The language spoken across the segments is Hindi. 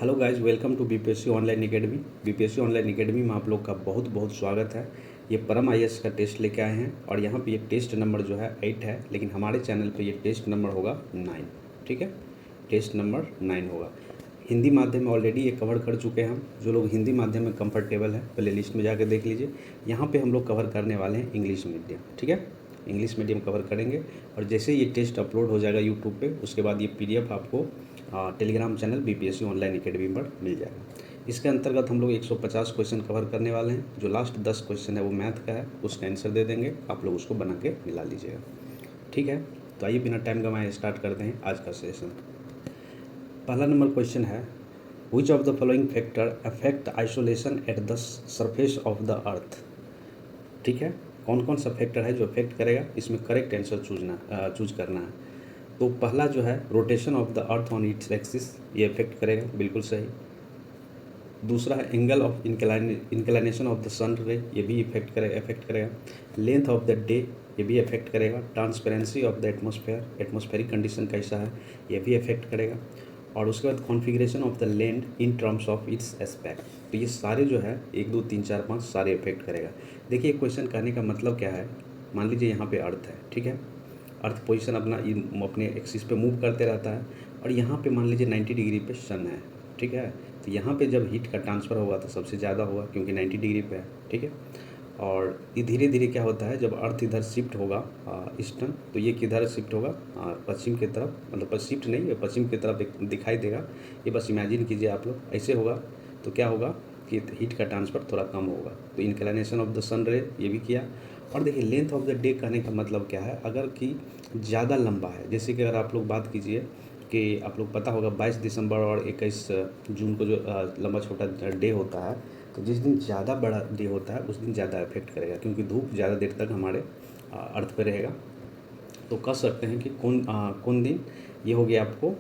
Hello guys, welcome to BPSC online academy. BPSC online academy में आप लोग का बहुत बहुत स्वागत है। ये परम आईएएस का टेस्ट लेके आए हैं और यहाँ पे ये टेस्ट नंबर जो है 8 है, लेकिन हमारे चैनल पे ये टेस्ट नंबर होगा 9। ठीक है, टेस्ट नंबर 9 होगा। हिंदी माध्यम में ऑलरेडी ये कवर कर चुके हैं हम। जो लोग हिंदी माध्यम में कंफर्टेबल है प्ले लिस्ट में जाकर देख लीजिए। यहाँ पर हम लोग कवर करने वाले हैं इंग्लिश मीडियम। ठीक है, इंग्लिश मीडियम कवर करेंगे और जैसे ये टेस्ट अपलोड हो जाएगा यूट्यूब पे, उसके बाद ये पीडीएफ आपको Telegram channel BPSC online academy पर मिल जाएगा। इसके अंतर्गत हम लोग 150 क्वेश्चन कवर करने वाले हैं। जो लास्ट 10 क्वेश्चन है वो मैथ का है, उसका आंसर दे देंगे, आप लोग उसको बना के मिला लीजिएगा। ठीक है, तो आइए बिना टाइम गंवाए स्टार्ट करते हैं आज का सेशन। पहला नंबर क्वेश्चन है, which of the following factor affect isolation at the surface of the अर्थ। ठीक है, कौन कौन सा फैक्टर है जो अफेक्ट करेगा, इसमें करेक्ट आंसर चूज करना है। तो पहला जो है rotation of the earth on its axis, ये अफेक्ट करेगा, बिल्कुल सही। दूसरा है angle of inclination of the sun ray, ये भी अफेक्ट करेगा। लेंथ ऑफ द डे, ये भी अफेक्ट करेगा। Transparency of the atmosphere, atmospheric condition कैसा है, ये भी अफेक्ट करेगा। और उसके बाद configuration of the land in terms of its aspect. तो ये सारे जो है 1 2 3 4 5 सारे अफेक्ट करेगा। देखिए क्वेश्चन कहने का मतलब क्या है, मान लीजिए यहाँ पे अर्थ है। ठीक है, अर्थ पोजीशन अपने एक्सिस पे मूव करते रहता है और यहाँ पे मान लीजिए 90 डिग्री पे सन है। ठीक है, तो यहाँ पे जब हीट का ट्रांसफ़र होगा तो सबसे ज़्यादा होगा क्योंकि 90 डिग्री पे है। ठीक है, और ये धीरे धीरे क्या होता है, जब अर्थ इधर शिफ्ट होगा ईस्टर्न, तो ये किधर शिफ्ट होगा, पश्चिम की तरफ। मतलब शिफ्ट नहीं, ये पश्चिम की तरफ दिखाई देगा। ये बस इमेजिन कीजिए आप लोग, ऐसे होगा तो क्या होगा कि हीट का ट्रांसफ़र थोड़ा कम होगा। तो inclination of the sun ray ये भी किया। और देखिए लेंथ ऑफ द डे कहने का मतलब क्या है, अगर कि ज़्यादा लंबा है, जैसे कि अगर आप लोग बात कीजिए कि आप लोग पता होगा 22 दिसंबर और 21 जून को जो लंबा छोटा डे होता है, तो जिस दिन ज़्यादा बड़ा डे होता है उस दिन ज़्यादा इफेक्ट करेगा क्योंकि धूप ज़्यादा देर तक हमारे अर्थ पे रहेगा। तो कह सकते हैं कि कौन दिन ये हो गया आपको,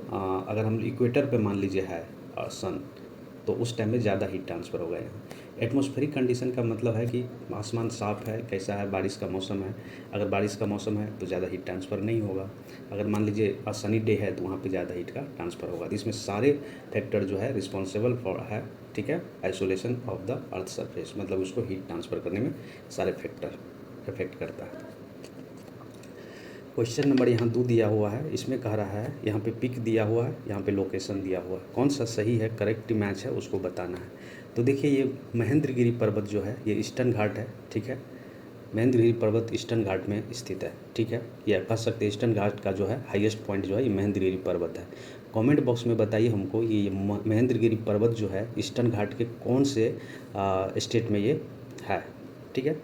अगर हम इक्वेटर पे मान लीजिए है सन, तो उस टाइम में ज़्यादा हीट ट्रांसफ़र होगा यहाँ। एटमॉस्फेरिक कंडीशन का मतलब है कि आसमान साफ़ है, कैसा है, बारिश का मौसम है। अगर बारिश का मौसम है तो ज़्यादा हीट ट्रांसफ़र नहीं होगा। अगर मान लीजिए सनी डे है तो वहाँ पे ज़्यादा हीट का ट्रांसफ़र होगा। तो इसमें सारे फैक्टर जो है रिस्पॉन्सिबल फॉर है। ठीक है, isolation of the earth surface, मतलब उसको हीट ट्रांसफ़र करने में सारे फैक्टर इफेक्ट करता है। क्वेश्चन नंबर यहाँ 2 दिया हुआ है, इसमें कह रहा है यहाँ पे पिक दिया हुआ है, यहाँ पे लोकेशन दिया हुआ है, कौन सा सही है, करेक्ट मैच है, उसको बताना है। तो देखिए ये महेंद्रगिरी पर्वत जो है ये ईस्टर्न घाट है। ठीक है, महेंद्रगिरी पर्वत ईस्टर्न घाट में स्थित है। ठीक है, या कह सकते हैं ईस्टर्न घाट का जो है हाईएस्ट पॉइंट जो है ये महेंद्रगिरी पर्वत है। कमेंट बॉक्स में बताइए हमको ये महेंद्रगिरी पर्वत जो है ईस्टर्न घाट के कौन से स्टेट में ये है। ठीक है,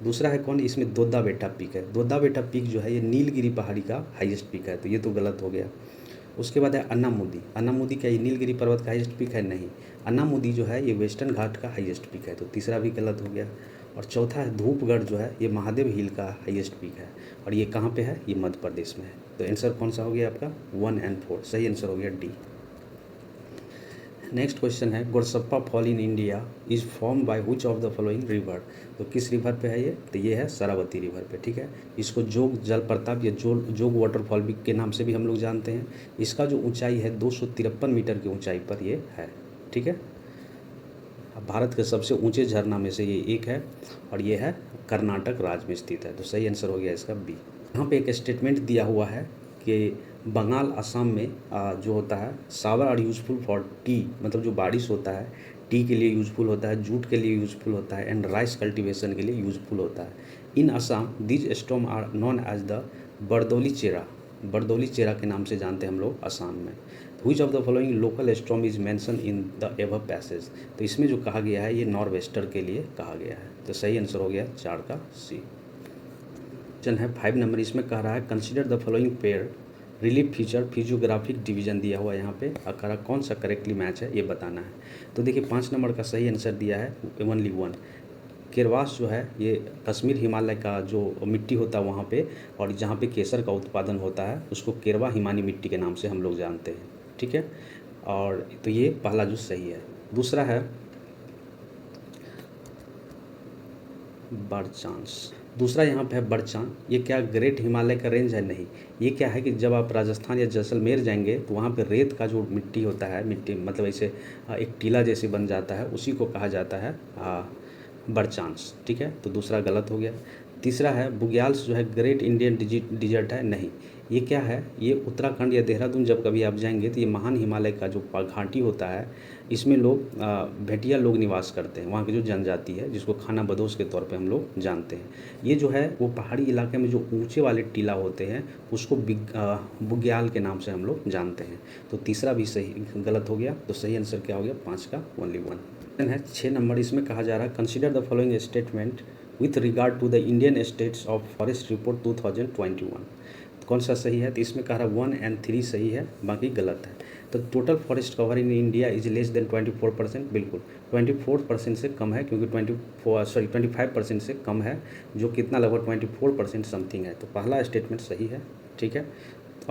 दूसरा है कौन, इसमें दोद्दा बेटा पीक है। दोद्दा बेटा पीक जो है ये नीलगिरी पहाड़ी का हाईएस्ट पीक है, तो ये तो गलत हो गया। उसके बाद है अन्नामुदी। अन्नामुदी क्या ये नीलगिरी पर्वत का हाईएस्ट पीक है? नहीं, अन्नामुदी जो है ये वेस्टर्न घाट का हाईएस्ट पीक है, तो तीसरा भी गलत हो गया। और चौथा है धूपगढ़ जो है ये महादेव हिल का हाईएस्ट पीक है और ये कहाँ पे है, ये मध्य प्रदेश में है। तो आंसर कौन सा हो गया आपका 1 और 4, सही आंसर हो गया डी। नेक्स्ट क्वेश्चन है, Gersoppa fall in India is form by which of the following river. तो किस रिवर पे है ये, तो ये है शरावती रिवर पे। ठीक है, इसको जोग जलप्रपात या जोग वाटरफॉल भी के नाम से भी हम लोग जानते हैं। इसका जो ऊंचाई है 253 मीटर की ऊंचाई पर ये है। ठीक है, भारत के सबसे ऊंचे झरना में से ये एक है और ये है कर्नाटक राज्य में स्थित है। तो सही आंसर हो गया इसका बी। यहाँ पे एक स्टेटमेंट दिया हुआ है कि बंगाल असम में जो होता है सावर आर यूजफुल फॉर टी, मतलब जो बारिश होता है टी के लिए यूजफुल होता है, जूट के लिए यूजफुल होता है एंड राइस कल्टीवेशन के लिए यूजफुल होता है। In Assam these storm are known as the Bardoli Chheerha, Bardoli Chheerha के नाम से जानते हैं हम लोग असम में। Which of the following local storm is mention in the above passage. तो इसमें जो कहा गया है ये नॉर्थ वेस्टर के लिए कहा गया है। तो सही आंसर हो गया 4 का सी। क्वेश्चन है 5 नंबर, इसमें कह रहा है consider the following pair relief feature physiographic division दिया हुआ है यहाँ पे, अकारा कौन सा करेक्टली मैच है ये बताना है। तो देखिए 5 नंबर का सही आंसर दिया है ओनली 1। केरवास जो है ये कश्मीर हिमालय का जो मिट्टी होता है वहाँ पे, और जहाँ पे केसर का उत्पादन होता है उसको केरवा हिमानी मिट्टी के नाम से हम लोग जानते हैं। ठीक है, और तो ये पहला जो सही है। दूसरा है बाय चांस, दूसरा यहाँ पे है बड़चान। ये क्या ग्रेट हिमालय का रेंज है? नहीं, ये क्या है कि जब आप राजस्थान या जैसलमेर जाएंगे तो वहाँ पे रेत का जो मिट्टी होता है, मिट्टी मतलब ऐसे एक टीला जैसे बन जाता है, उसी को कहा जाता है बड़चांस। ठीक है, तो दूसरा गलत हो गया। तीसरा है बुग्याल्स जो है ग्रेट इंडियन डिजर्ट है? नहीं, ये क्या है? ये उत्तराखंड या देहरादून जब कभी आप जाएंगे तो ये महान हिमालय का जो घाटी होता है, इसमें लोग भेटिया लोग निवास करते हैं, वहाँ की जो जनजाति है, जिसको खाना बदोश के तौर पे हम लोग जानते हैं। ये जो है वो पहाड़ी इलाके में जो ऊंचे वाले टीला होते हैं उसको बुग्याल के नाम से हम लोग जानते हैं। तो तीसरा भी सही गलत हो गया। तो सही आंसर क्या हो गया? 5 का ओनली 1 है। 6 नंबर इसमें कहा जा रहा है consider the following statement with regard to the Indian states of forest report 2021। कौन सा सही है? तो इसमें कह रहा है 1 और 3 सही है, बाकी गलत है। तो total forest cover in India is less than 24%। बिल्कुल 24% से कम है, क्योंकि 25% से कम है, जो कितना लगभग 24% समथिंग है। तो पहला स्टेटमेंट सही है। ठीक है,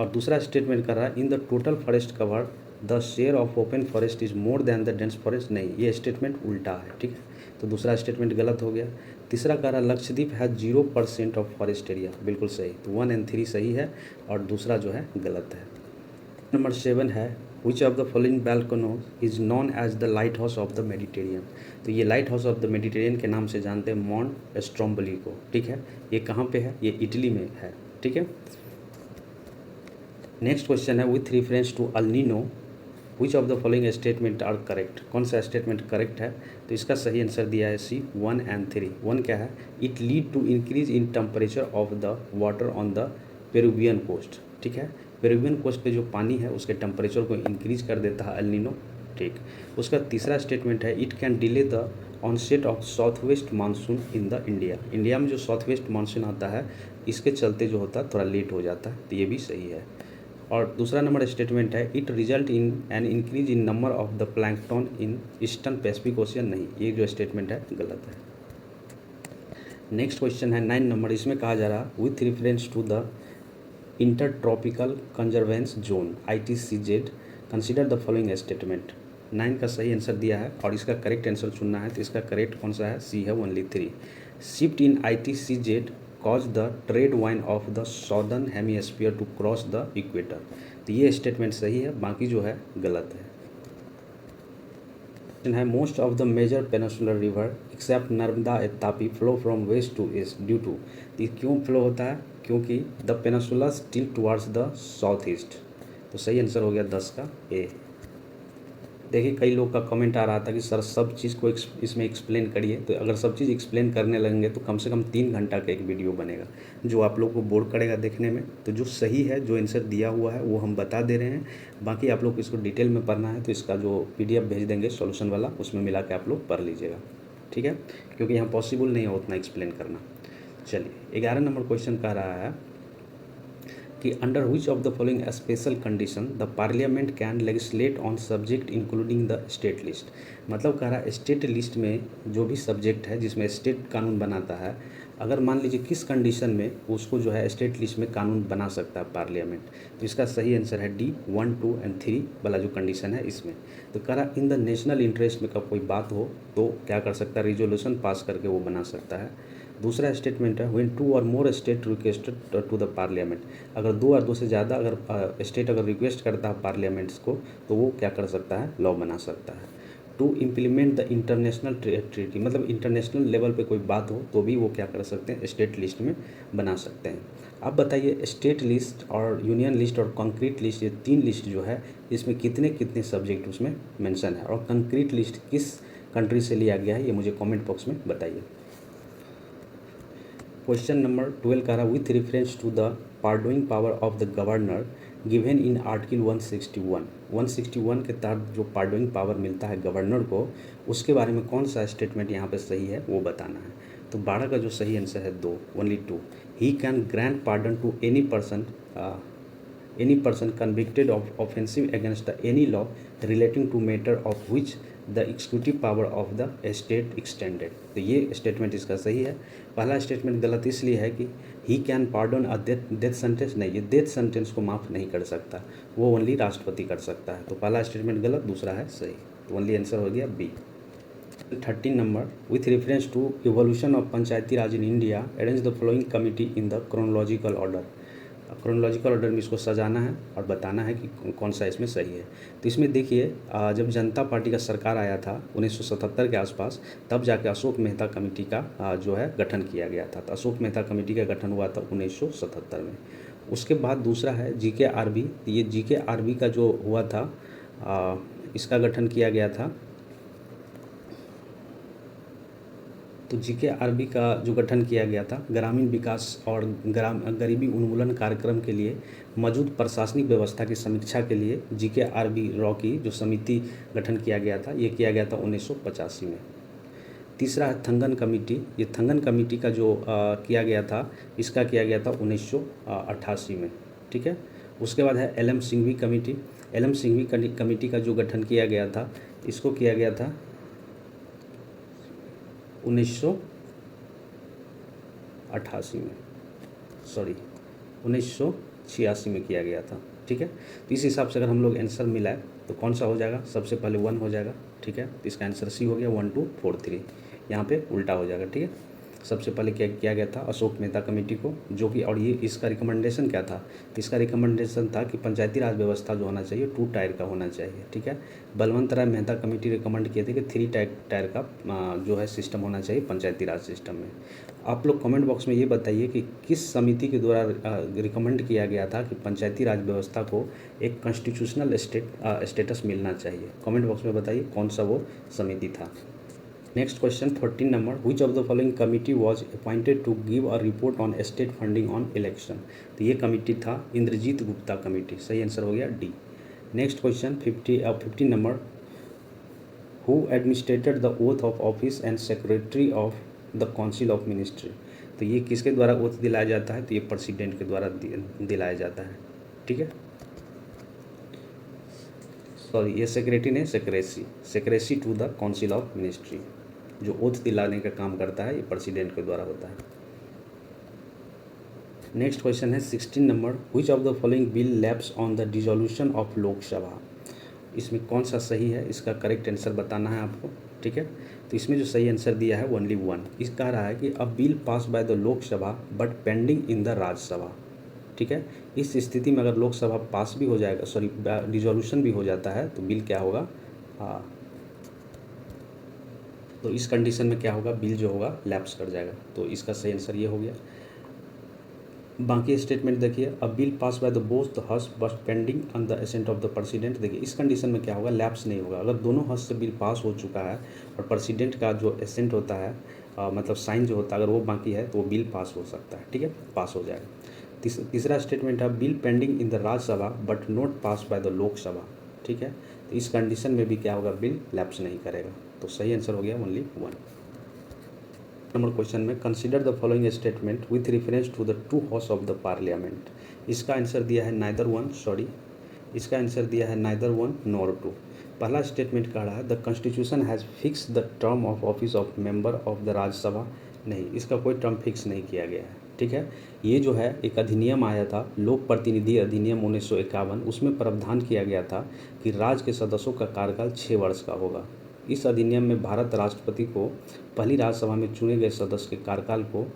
और दूसरा स्टेटमेंट कर रहा है in the total forest cover the share of open forest is more than the dense forest. नहीं, ये स्टेटमेंट उल्टा है। ठीक है, तो दूसरा स्टेटमेंट गलत हो गया। तीसरा कह रहा लक्षद्वीप है 0% ऑफ फॉरेस्ट एरिया। बिल्कुल सही। तो 1 और 3 सही है, और दूसरा जो है गलत है। नंबर 7 है which of the following volcano is known as the lighthouse of the Mediterranean. तो ये lighthouse of the Mediterranean के नाम से जानते हैं माउंट स्ट्रोम्बोली को। ठीक है, ये कहाँ पे है? ये इटली में है। ठीक है, नेक्स्ट क्वेश्चन है with reference to El Nino which of the following statement are correct. कौन सा स्टेटमेंट करेक्ट है? तो इसका सही आंसर दिया है सी 1 और 3। 1 क्या है? It lead to increase in temperature of the water on the Peruvian coast. ठीक है, पेरुवियन कोस्ट पे जो पानी है उसके टेम्परेचर को इंक्रीज कर देता है अल नीनो। ठीक, उसका तीसरा स्टेटमेंट है it can delay the onset of south west monsoon in the India. India में जो साउथ वेस्ट मानसून आता है, इसके चलते जो होता है थोड़ा लेट हो जाता है। तो ये भी सही है। और दूसरा नंबर स्टेटमेंट है it result in an increase in number of the plankton in eastern Pacific ocean. नहीं, ये जो स्टेटमेंट है गलत है। नेक्स्ट क्वेश्चन है 9 नंबर। इसमें कहा जा रहा with reference to the intertropical convergence zone ITCZ consider the following statement. 9 का सही आंसर दिया है, और इसका करेक्ट आंसर चुनना है। तो इसका करेक्ट कौन सा है? सी है only 3। Shift in ITCZ cause the trade wind of the southern hemisphere to cross the equator. तो ये स्टेटमेंट सही है, बाकी जो है गलत है। Most of the major peninsular river except Narmada and Tapi flow from west to east due to. ये क्यों फ्लो होता है? क्योंकि the peninsula tilt towards the south east. तो सही आंसर हो गया 10 का ए। देखिए, कई लोग का कमेंट आ रहा था कि सर सब चीज़ को इसमें एक्सप्लेन करिए। तो अगर सब चीज़ एक्सप्लेन करने लगेंगे तो कम से कम 3 घंटा का एक वीडियो बनेगा, जो आप लोग को बोर करेगा देखने में। तो जो सही है, जो आंसर दिया हुआ है, वो हम बता दे रहे हैं। बाकी आप लोग को इसको डिटेल में पढ़ना है तो इसका जो PDF भेज देंगे सॉल्यूशन वाला, उसमें मिला के आप लोग पढ़ लीजिएगा। ठीक है, क्योंकि यहाँ पॉसिबल नहीं है उतना एक्सप्लेन करना। चलिए, 11 नंबर क्वेश्चन कह रहा है कि under which of the following special condition the parliament can legislate on subject including the state list. मतलब कह रहा है स्टेट लिस्ट में जो भी सब्जेक्ट है जिसमें स्टेट कानून बनाता है, अगर मान लीजिए किस कंडीशन में उसको जो है स्टेट लिस्ट में कानून बना सकता है पार्लियामेंट। तो इसका सही आंसर है D 1, 2 और 3 वाला जो कंडीशन है इसमें। तो कह रहा इन द नेशनल इंटरेस्ट में कब कोई बात हो तो क्या कर सकता है? रिजोल्यूशन पास करके वो बना सकता है। दूसरा स्टेटमेंट है when 2 or more state requested to the parliament. अगर 2 और 2 से ज़्यादा अगर स्टेट अगर रिक्वेस्ट करता है पार्लियामेंट्स को, तो वो क्या कर सकता है? लॉ बना सकता है। To implement the international treaty, मतलब इंटरनेशनल लेवल पे कोई बात हो तो भी वो क्या कर सकते हैं? स्टेट लिस्ट में बना सकते हैं। अब बताइए, स्टेट लिस्ट और यूनियन लिस्ट और कंक्रीट लिस्ट, ये 3 लिस्ट जो है इसमें कितने कितने सब्जेक्ट उसमें मेंशन है, और कंक्रीट लिस्ट किस कंट्री से लिया गया है, ये मुझे कमेंट बॉक्स में बताइए। क्वेश्चन नंबर 12 कह रहा with reference to the pardoning power of the governor given in article 161 के तहत जो पार्डोइंग पावर मिलता है गवर्नर को, उसके बारे में कौन सा स्टेटमेंट यहाँ पे सही है वो बताना है। तो 12 का जो सही आंसर है 2, only 2। He can grant pardon to any person convicted of offensive against the any law relating to matter of which the executive power of the state extended. तो ये स्टेटमेंट इसका सही है। पहला स्टेटमेंट गलत इसलिए है कि he can pardon a death sentence. नहीं, ये डेथ सेंटेंस को माफ़ नहीं कर सकता, वो ओनली राष्ट्रपति कर सकता है। तो पहला स्टेटमेंट गलत, दूसरा है सही। तो ओनली आंसर हो गया B। 13 number, with reference to evolution of Panchayati Raj in India arrange the following committee in the chronological order. Chronological order में इसको सजाना है और बताना है कि कौन सा इसमें सही है। तो इसमें देखिए, जब जनता पार्टी का सरकार आया था 1977 के आसपास, तब जाके अशोक मेहता कमेटी का जो है गठन किया गया था। तो अशोक मेहता कमेटी का गठन हुआ था 1977 में। उसके बाद दूसरा है GKRB। ये GKRB का जो हुआ था, इसका गठन किया गया था। तो GKRB का जो गठन किया गया था, ग्रामीण विकास और गरीबी उन्मूलन कार्यक्रम के लिए मौजूद प्रशासनिक व्यवस्था की समीक्षा के लिए GKRB रॉ की जो समिति गठन किया गया था, ये किया गया था 1985 में। तीसरा है थंगन कमेटी। ये थंगन कमेटी का जो किया गया था, इसका किया गया था 1988 में। ठीक है। उसके बाद है LM Singhvi committee. LM Singhvi committee का जो गठन किया गया था, इसको किया गया था 1988 में, 1986 में किया गया था। ठीक है। तो इस हिसाब से अगर हम लोग आंसर मिलाए तो कौन सा हो जाएगा, सबसे पहले 1 हो जाएगा। ठीक है। तो इसका आंसर C हो गया, 1 2 4 3। यहाँ पे उल्टा हो जाएगा। ठीक है। सबसे पहले क्या किया गया था, अशोक मेहता कमेटी को, जो कि, और ये इसका रिकमेंडेशन क्या था, इसका रिकमेंडेशन था कि पंचायती राज व्यवस्था जो होना चाहिए 2 टायर का होना चाहिए। ठीक है। बलवंत राय मेहता कमेटी रिकमेंड किए थे कि 3 टायर का जो है सिस्टम होना चाहिए पंचायती राज सिस्टम में। आप लोग कमेंट बॉक्स में ये बताइए कि किस समिति के द्वारा रिकमेंड किया गया था कि पंचायती राज व्यवस्था को एक कॉन्स्टिट्यूशनल स्टेटस मिलना चाहिए। कमेंट बॉक्स में बताइए कौन सा वो समिति था। Next question 14 number, which of the following committee was appointed to give a report on state funding on election. तो ये कमिटी था इंद्रजीत गुप्ता कमेटी। सही आंसर हो गया D। Next question 15 number, who administered the oath of office and secretary of the council of ministry. तो ये किसके द्वारा ओथ दिलाया जाता है, तो ये प्रेसिडेंट के द्वारा दिलाया जाता है। ठीक है। ये सेक्रेटरी नहीं, secrecy to the council of ministry. जो ओथ दिलाने का काम करता है, ये प्रेसिडेंट के द्वारा होता है। नेक्स्ट क्वेश्चन है 16 number, which of the following bill lapse on the dissolution of Lok Sabha. इसमें कौन सा सही है, इसका करेक्ट आंसर बताना है आपको। ठीक है। तो इसमें जो सही आंसर दिया है ओनली 1। इस कह रहा है कि अ bill pass by the Lok Sabha but pending in the Rajya Sabha. ठीक है। इस स्थिति में अगर लोकसभा पास भी हो जाएगा, डिसोल्यूशन भी हो जाता है, तो बिल क्या होगा, तो इस कंडीशन में क्या होगा, बिल जो होगा लैप्स कर जाएगा। तो इसका सही आंसर ये हो गया। बाकी स्टेटमेंट देखिए, a bill pass by the both the house but pending on the assent of the president. देखिए इस कंडीशन में क्या होगा, लैप्स नहीं होगा। अगर दोनों हाउस से बिल पास हो चुका है और प्रेसिडेंट का जो असेंट होता है, मतलब साइन जो होता है, अगर वो बाकी है तो वो बिल पास हो सकता है। ठीक है, पास हो जाएगा। तीसरा स्टेटमेंट है, bill pending in the Rajya Sabha but not pass by the Lok Sabha. ठीक है। तो इस कंडीशन में भी क्या होगा, बिल लैप्स नहीं करेगा। तो सही आंसर हो गया ओनली 1। नंबर क्वेश्चन में, consider the following statement with reference to the 2 house of the parliament. इसका आंसर दिया है इसका आंसर दिया है नाइदर 1 नॉर 2। पहला स्टेटमेंट कह रहा है the constitution has fix the term of office of member of the Rajya Sabha. नहीं, इसका कोई टर्म फिक्स नहीं किया गया है। ठीक है। ये जो है एक अधिनियम आया था, लोक प्रतिनिधि अधिनियम 1951, उसमें प्रावधान किया गया था कि राज्य के सदस्यों का कार्यकाल 6 वर्ष का होगा। इस अधिनियम में भारत राष्ट्रपति को पहली राज्यसभा में चुने गए सदस्य के कार्यकाल को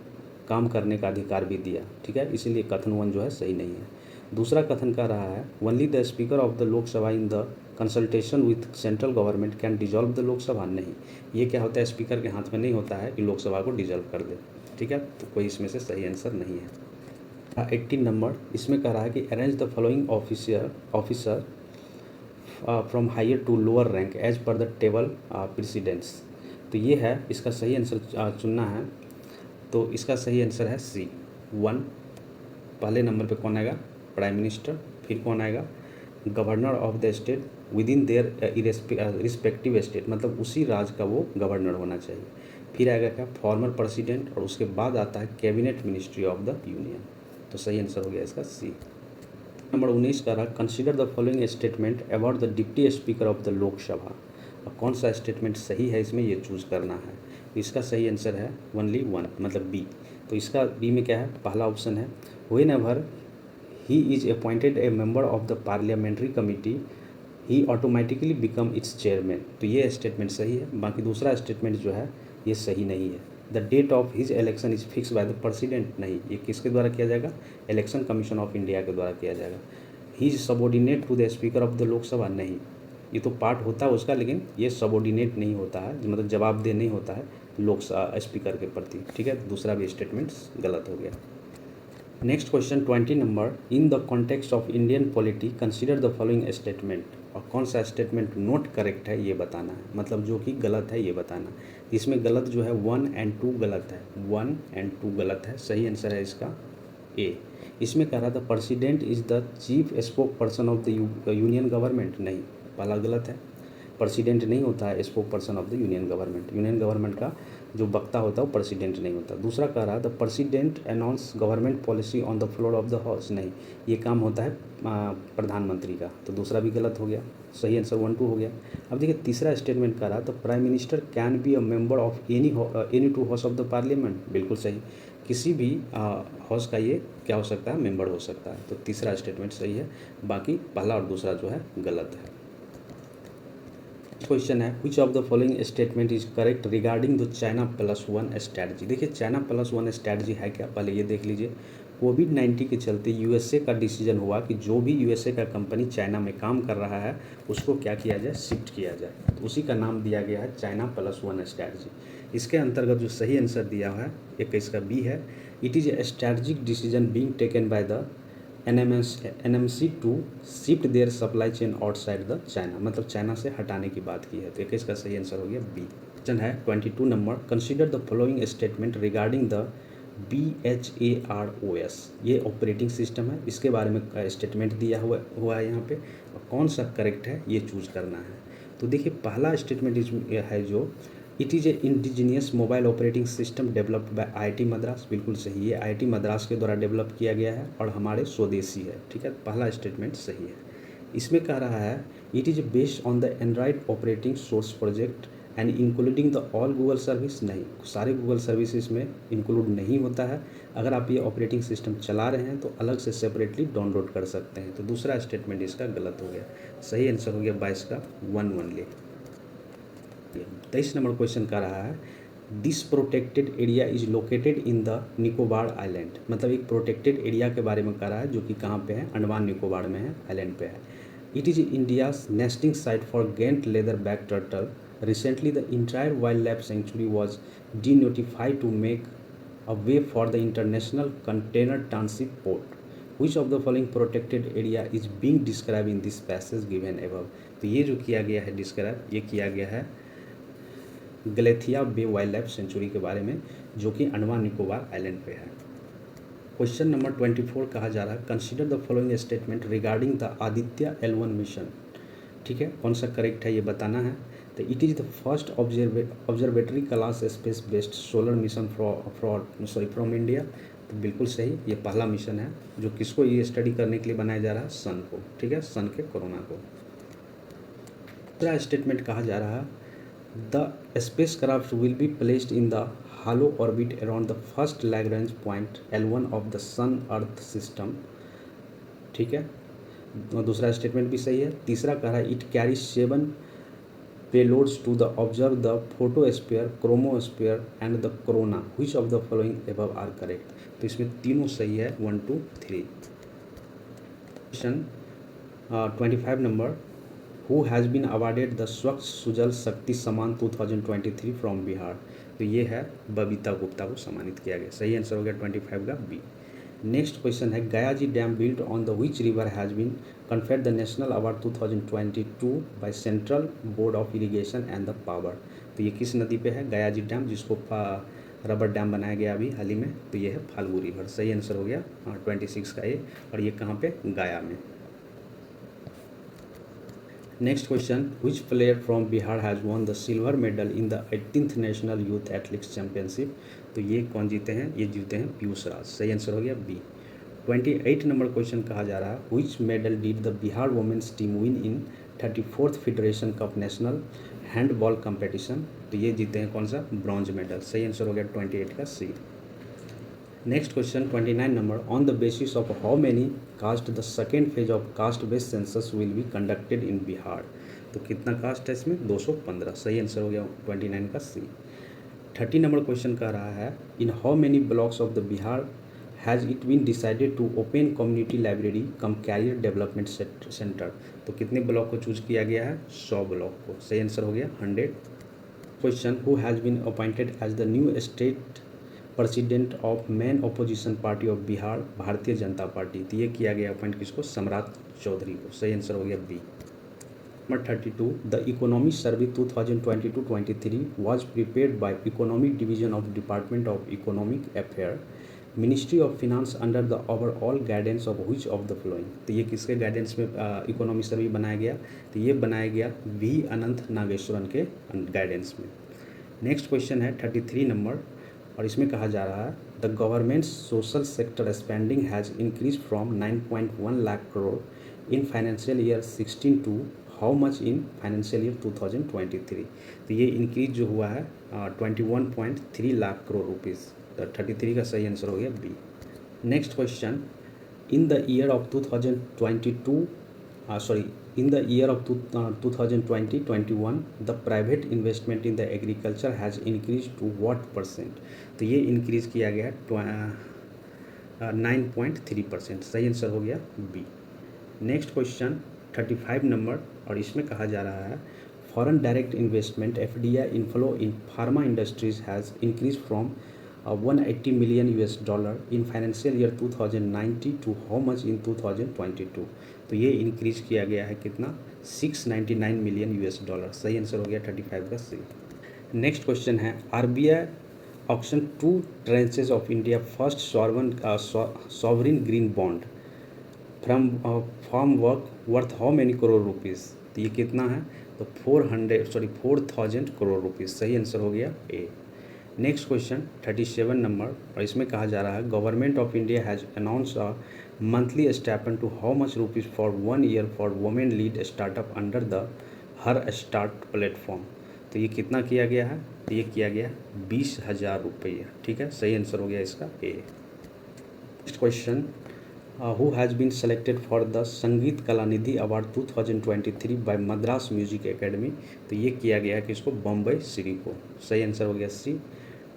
काम करने का अधिकार भी दिया। ठीक है। इसीलिए कथन 1 जो है सही नहीं है। दूसरा कथन कह रहा है, only the speaker of the Lok Sabha in the consultation with central government can dissolve the Lok Sabha. नहीं, ये क्या होता है, स्पीकर के हाथ में नहीं होता है कि लोकसभा को डिजॉल्व कर दे। ठीक है। तो कोई इसमें से सही आंसर नहीं है। 18 नंबर, इसमें कह रहा है कि arrange the following officer from higher to lower rank as per the table precedence. तो ये है, इसका सही आंसर चुनना है। तो इसका सही आंसर है C 1। पहले नंबर पे कौन आएगा, प्राइम मिनिस्टर। फिर कौन आएगा, governor of the state with in their respective state, मतलब उसी राज्य का वो गवर्नर होना चाहिए। फिर आएगा क्या, फॉर्मर प्रेसिडेंट, और उसके बाद आता है cabinet ministry of the union. तो सही आंसर हो गया इसका C। नंबर 19 का रहा, consider the following statement about the deputy speaker of the Lok Sabha. अब कौन सा स्टेटमेंट सही है, इसमें ये चूज़ करना है। इसका सही आंसर है ओनली 1, मतलब B। तो इसका B में क्या है, पहला ऑप्शन है, when ever he is appointed A member of the parliamentary committee he automatically become it's chairman. तो ये स्टेटमेंट सही है। बाकी दूसरा स्टेटमेंट जो है ये सही नहीं है। The date of his election is fix by the president, नहीं, ये किसके द्वारा किया जाएगा? इलेक्शन कमीशन ऑफ इंडिया के द्वारा किया जाएगा। He is subordinate to the speaker of the Lok Sabha, नहीं, ये तो पार्ट होता है उसका, लेकिन ये सबॉर्डिनेट नहीं होता है, मतलब जवाबदेह नहीं होता है लोकसभा स्पीकर के प्रति। ठीक है, दूसरा भी स्टेटमेंट गलत हो गया। Next question 20 number, in the context of Indian polity consider the following statement. और कौन सा स्टेटमेंट नोट करेक्ट है ये बताना है, मतलब जो कि गलत है ये बताना। इसमें गलत जो है 1 और 2 गलत है, 1 और 2 गलत है। सही आंसर है इसका ए। इसमें कह रहा था president is the chief spoke person of the union government, नहीं, पहला गलत है। प्रेसिडेंट नहीं होता है spoke person of the union government. Union government का जो वक्ता होता है वो प्रेसिडेंट नहीं होता। दूसरा कह रहा है the president announce government policy on the floor of the house, नहीं, ये काम होता है प्रधानमंत्री का। तो दूसरा भी गलत हो गया। सही आंसर 1 2 हो गया। अब देखिए तीसरा स्टेटमेंट कह रहा तो prime minister can be a member of any 2 house of the parliament, बिल्कुल सही, किसी भी हाउस का ये क्या हो सकता है? मेंबर हो सकता है। तो तीसरा स्टेटमेंट सही है। बाकी पहला और दूसरा जो है गलत है। क्वेश्चन है which of the following statement is correct regarding the China +1 strategy. देखिए चाइना +1 स्ट्रैटेजी है क्या, पहले ये देख लीजिए। कोविड-19 के चलते यूएसए का डिसीजन हुआ कि जो भी यूएसए का कंपनी चाइना में काम कर रहा है उसको क्या किया जाए? शिफ्ट किया जाए। तो उसी का नाम दिया गया है चाइना +1 स्ट्रैटेजी। इसके अंतर्गत जो सही आंसर दिया है 21 का बी है। It is a strategic decision being taken by the NMC to shift their supply chain outside the China, मतलब चाइना से हटाने की बात की है। तो 21 का सही आंसर हो गया बी। क्वेश्चन है 22 number, consider the following statement regarding the BHAROS। ये ऑपरेटिंग सिस्टम है, इसके बारे में स्टेटमेंट दिया हुआ है यहाँ पे, और कौन सा करेक्ट है ये चूज़ करना है। तो देखिए पहला स्टेटमेंट है जो it is A indigenous mobile operating system developed by IIT Madras, बिल्कुल सही, ये IIT मद्रास के द्वारा डेवलप किया गया है और हमारे स्वदेशी है। ठीक है, पहला स्टेटमेंट सही है। इसमें कह रहा है it is based on the Android operating source project and including the all Google service, नहीं, सारे गूगल सर्विसेज में इंक्लूड नहीं होता है। अगर आप ये ऑपरेटिंग सिस्टम चला रहे हैं तो अलग से सेपरेटली डाउनलोड कर सकते हैं। तो दूसरा स्टेटमेंट इसका गलत हो गया। सही आंसर हो गया 22 का 1 1 23 नंबर क्वेश्चन का रहा है this protected area is located in the Nicobar island, मतलब एक प्रोटेक्टेड एरिया के बारे में कह रहा है जो कि कहाँ पे है? अंडमान निकोबार में है, आइलैंड पे है। It is India's nesting site for giant leatherback turtle. Recently the entire wildlife sanctuary was denotified to make a way for the international container transit port. Which of the following protected area is being describe in this passage given above. तो ये जो किया गया है डिस्क्राइब, ये किया गया है गलेथिया बे वाइल्ड लाइफ सेंचुरी के बारे में, जो कि अंडमान निकोबार आइलैंड पे है। क्वेश्चन नंबर 24 कहा जा रहा है consider the following statement regarding the Aditya L1 mission. ठीक है, कौन सा करेक्ट है ये बताना है। तो it is the first observatory class space based solar mission from India. तो बिल्कुल सही, ये पहला मिशन है जो किसको ये स्टडी करने के लिए बनाया जा रहा है? सन को। ठीक है, सन के कोरोना को। दूसरा स्टेटमेंट कहा जा रहा है the spacecraft will be placed in the hollow orbit around the first Lagrange point L1 of the Sun Earth system। ठीक है, दूसरा स्टेटमेंट भी सही है। तीसरा कह रहा है it carry 7 payloads to the observe the photosphere, chromosphere and the corona. Which of the following above are correct. तो इसमें तीनों सही है 1 2 3। Question 25 number, who has been awarded the Swachh Sujal Shakti Samman 2023 from Bihar. तो ये है बबीता गुप्ता को सम्मानित किया गया। सही आंसर हो गया 25 का बी। नेक्स्ट क्वेश्चन है Gaya ji dam built on the which river has been conferred the national award 2022 by central board of irrigation and the power. तो ये किस नदी पे है? गया जी डैम, जिसको रबर डैम बनाया गया अभी हाल ही में। तो ये है फाल्गु रिवर। सही आंसर हो गया 26 का ए, और ये कहाँ पे? गया में। Next question which player from Bihar has won the silver medal in the 18th national youth athletics championship. तो ये कौन जीते हैं? ये जीते हैं पीयूष राज। सही आंसर हो गया बी। 28 नंबर क्वेश्चन कहा जा रहा है which medal did the Bihar women's team win in 34th federation cup national handball competition. तो ये जीते हैं कौन सा? Bronze medal. सही आंसर हो गया 28 का C. Next question 29 number, on the basis of how many caste the second phase of caste based census will be conducted in Bihar. तो कितना कास्ट है इसमें? 215। सही आंसर हो गया 29 का सी। 30 नंबर क्वेश्चन कह रहा है, in how many blocks of the Bihar has it been decided to open community library cum career development centre. तो कितने ब्लॉक को चूज किया गया है? 100 ब्लॉक को। सही आंसर हो गया 100। Question, who has been appointed as the new state president of main opposition party of Bihar, Bharatiya Janata party. तो ये किया गया अपॉइंट किसको? सम्राट चौधरी को। सही आंसर हो गया B. Number 32, the economy survey 2022-23 was prepared by Economic Division of Department of Economic Affairs, Ministry of Finance under the overall guidance of which of the following। तो ये किसके गाइडेंस में इकोनॉमी सर्वे बनाया गया? तो ये बनाया गया वी अनंत नागेश्वरन के गाइडेंस में। नेक्स्ट क्वेश्चन है 33 नंबर, और इसमें कहा जा रहा है, the government social sector spending has increase from 9.1 lakh crore in financial year 16 to how much in financial year 2023। तो ये इंक्रीज जो हुआ है 21.3 लाख करोड़ रुपीज़। तो 33 का सही आंसर हो गया B. Next question, in the year of 2022 in the year of 2020-21 the private investment in the agriculture has increased to what percent। तो ये इंक्रीज किया गया 9.3%। सही आंसर हो गया बी। नेक्स्ट क्वेश्चन 35 नंबर, और इसमें कहा जा रहा है, foreign direct investment FDI inflow in pharma industries has increase from 180 million US$ in financial year 2019 to how much in 2022। तो ये इंक्रीज किया गया है कितना? 699 मिलियन US$। सही आंसर हो गया 35 का सी। नेक्स्ट क्वेश्चन है, RBI auction 2 trenches of India first sovereign green bond from worth how many crore rupees. तो ये कितना है? तो 4,000 करोड़ रुपीज़। सही आंसर हो गया ए। नेक्स्ट क्वेश्चन 37 नंबर, और इसमें कहा जा रहा है, government of India has announce a monthly stipend to how much rupees for 1 year for women lead startup under the her start platform. तो ये कितना किया गया है? तो ये किया गया 20,000 रुपये। ठीक है, सही आंसर हो गया इसका A. Next question, who has been selected for the Sangeet Kalanidhi award 2023 by Madras music academy. तो ये किया गया कि इसको बम्बई सिटी को। सही आंसर हो गया C.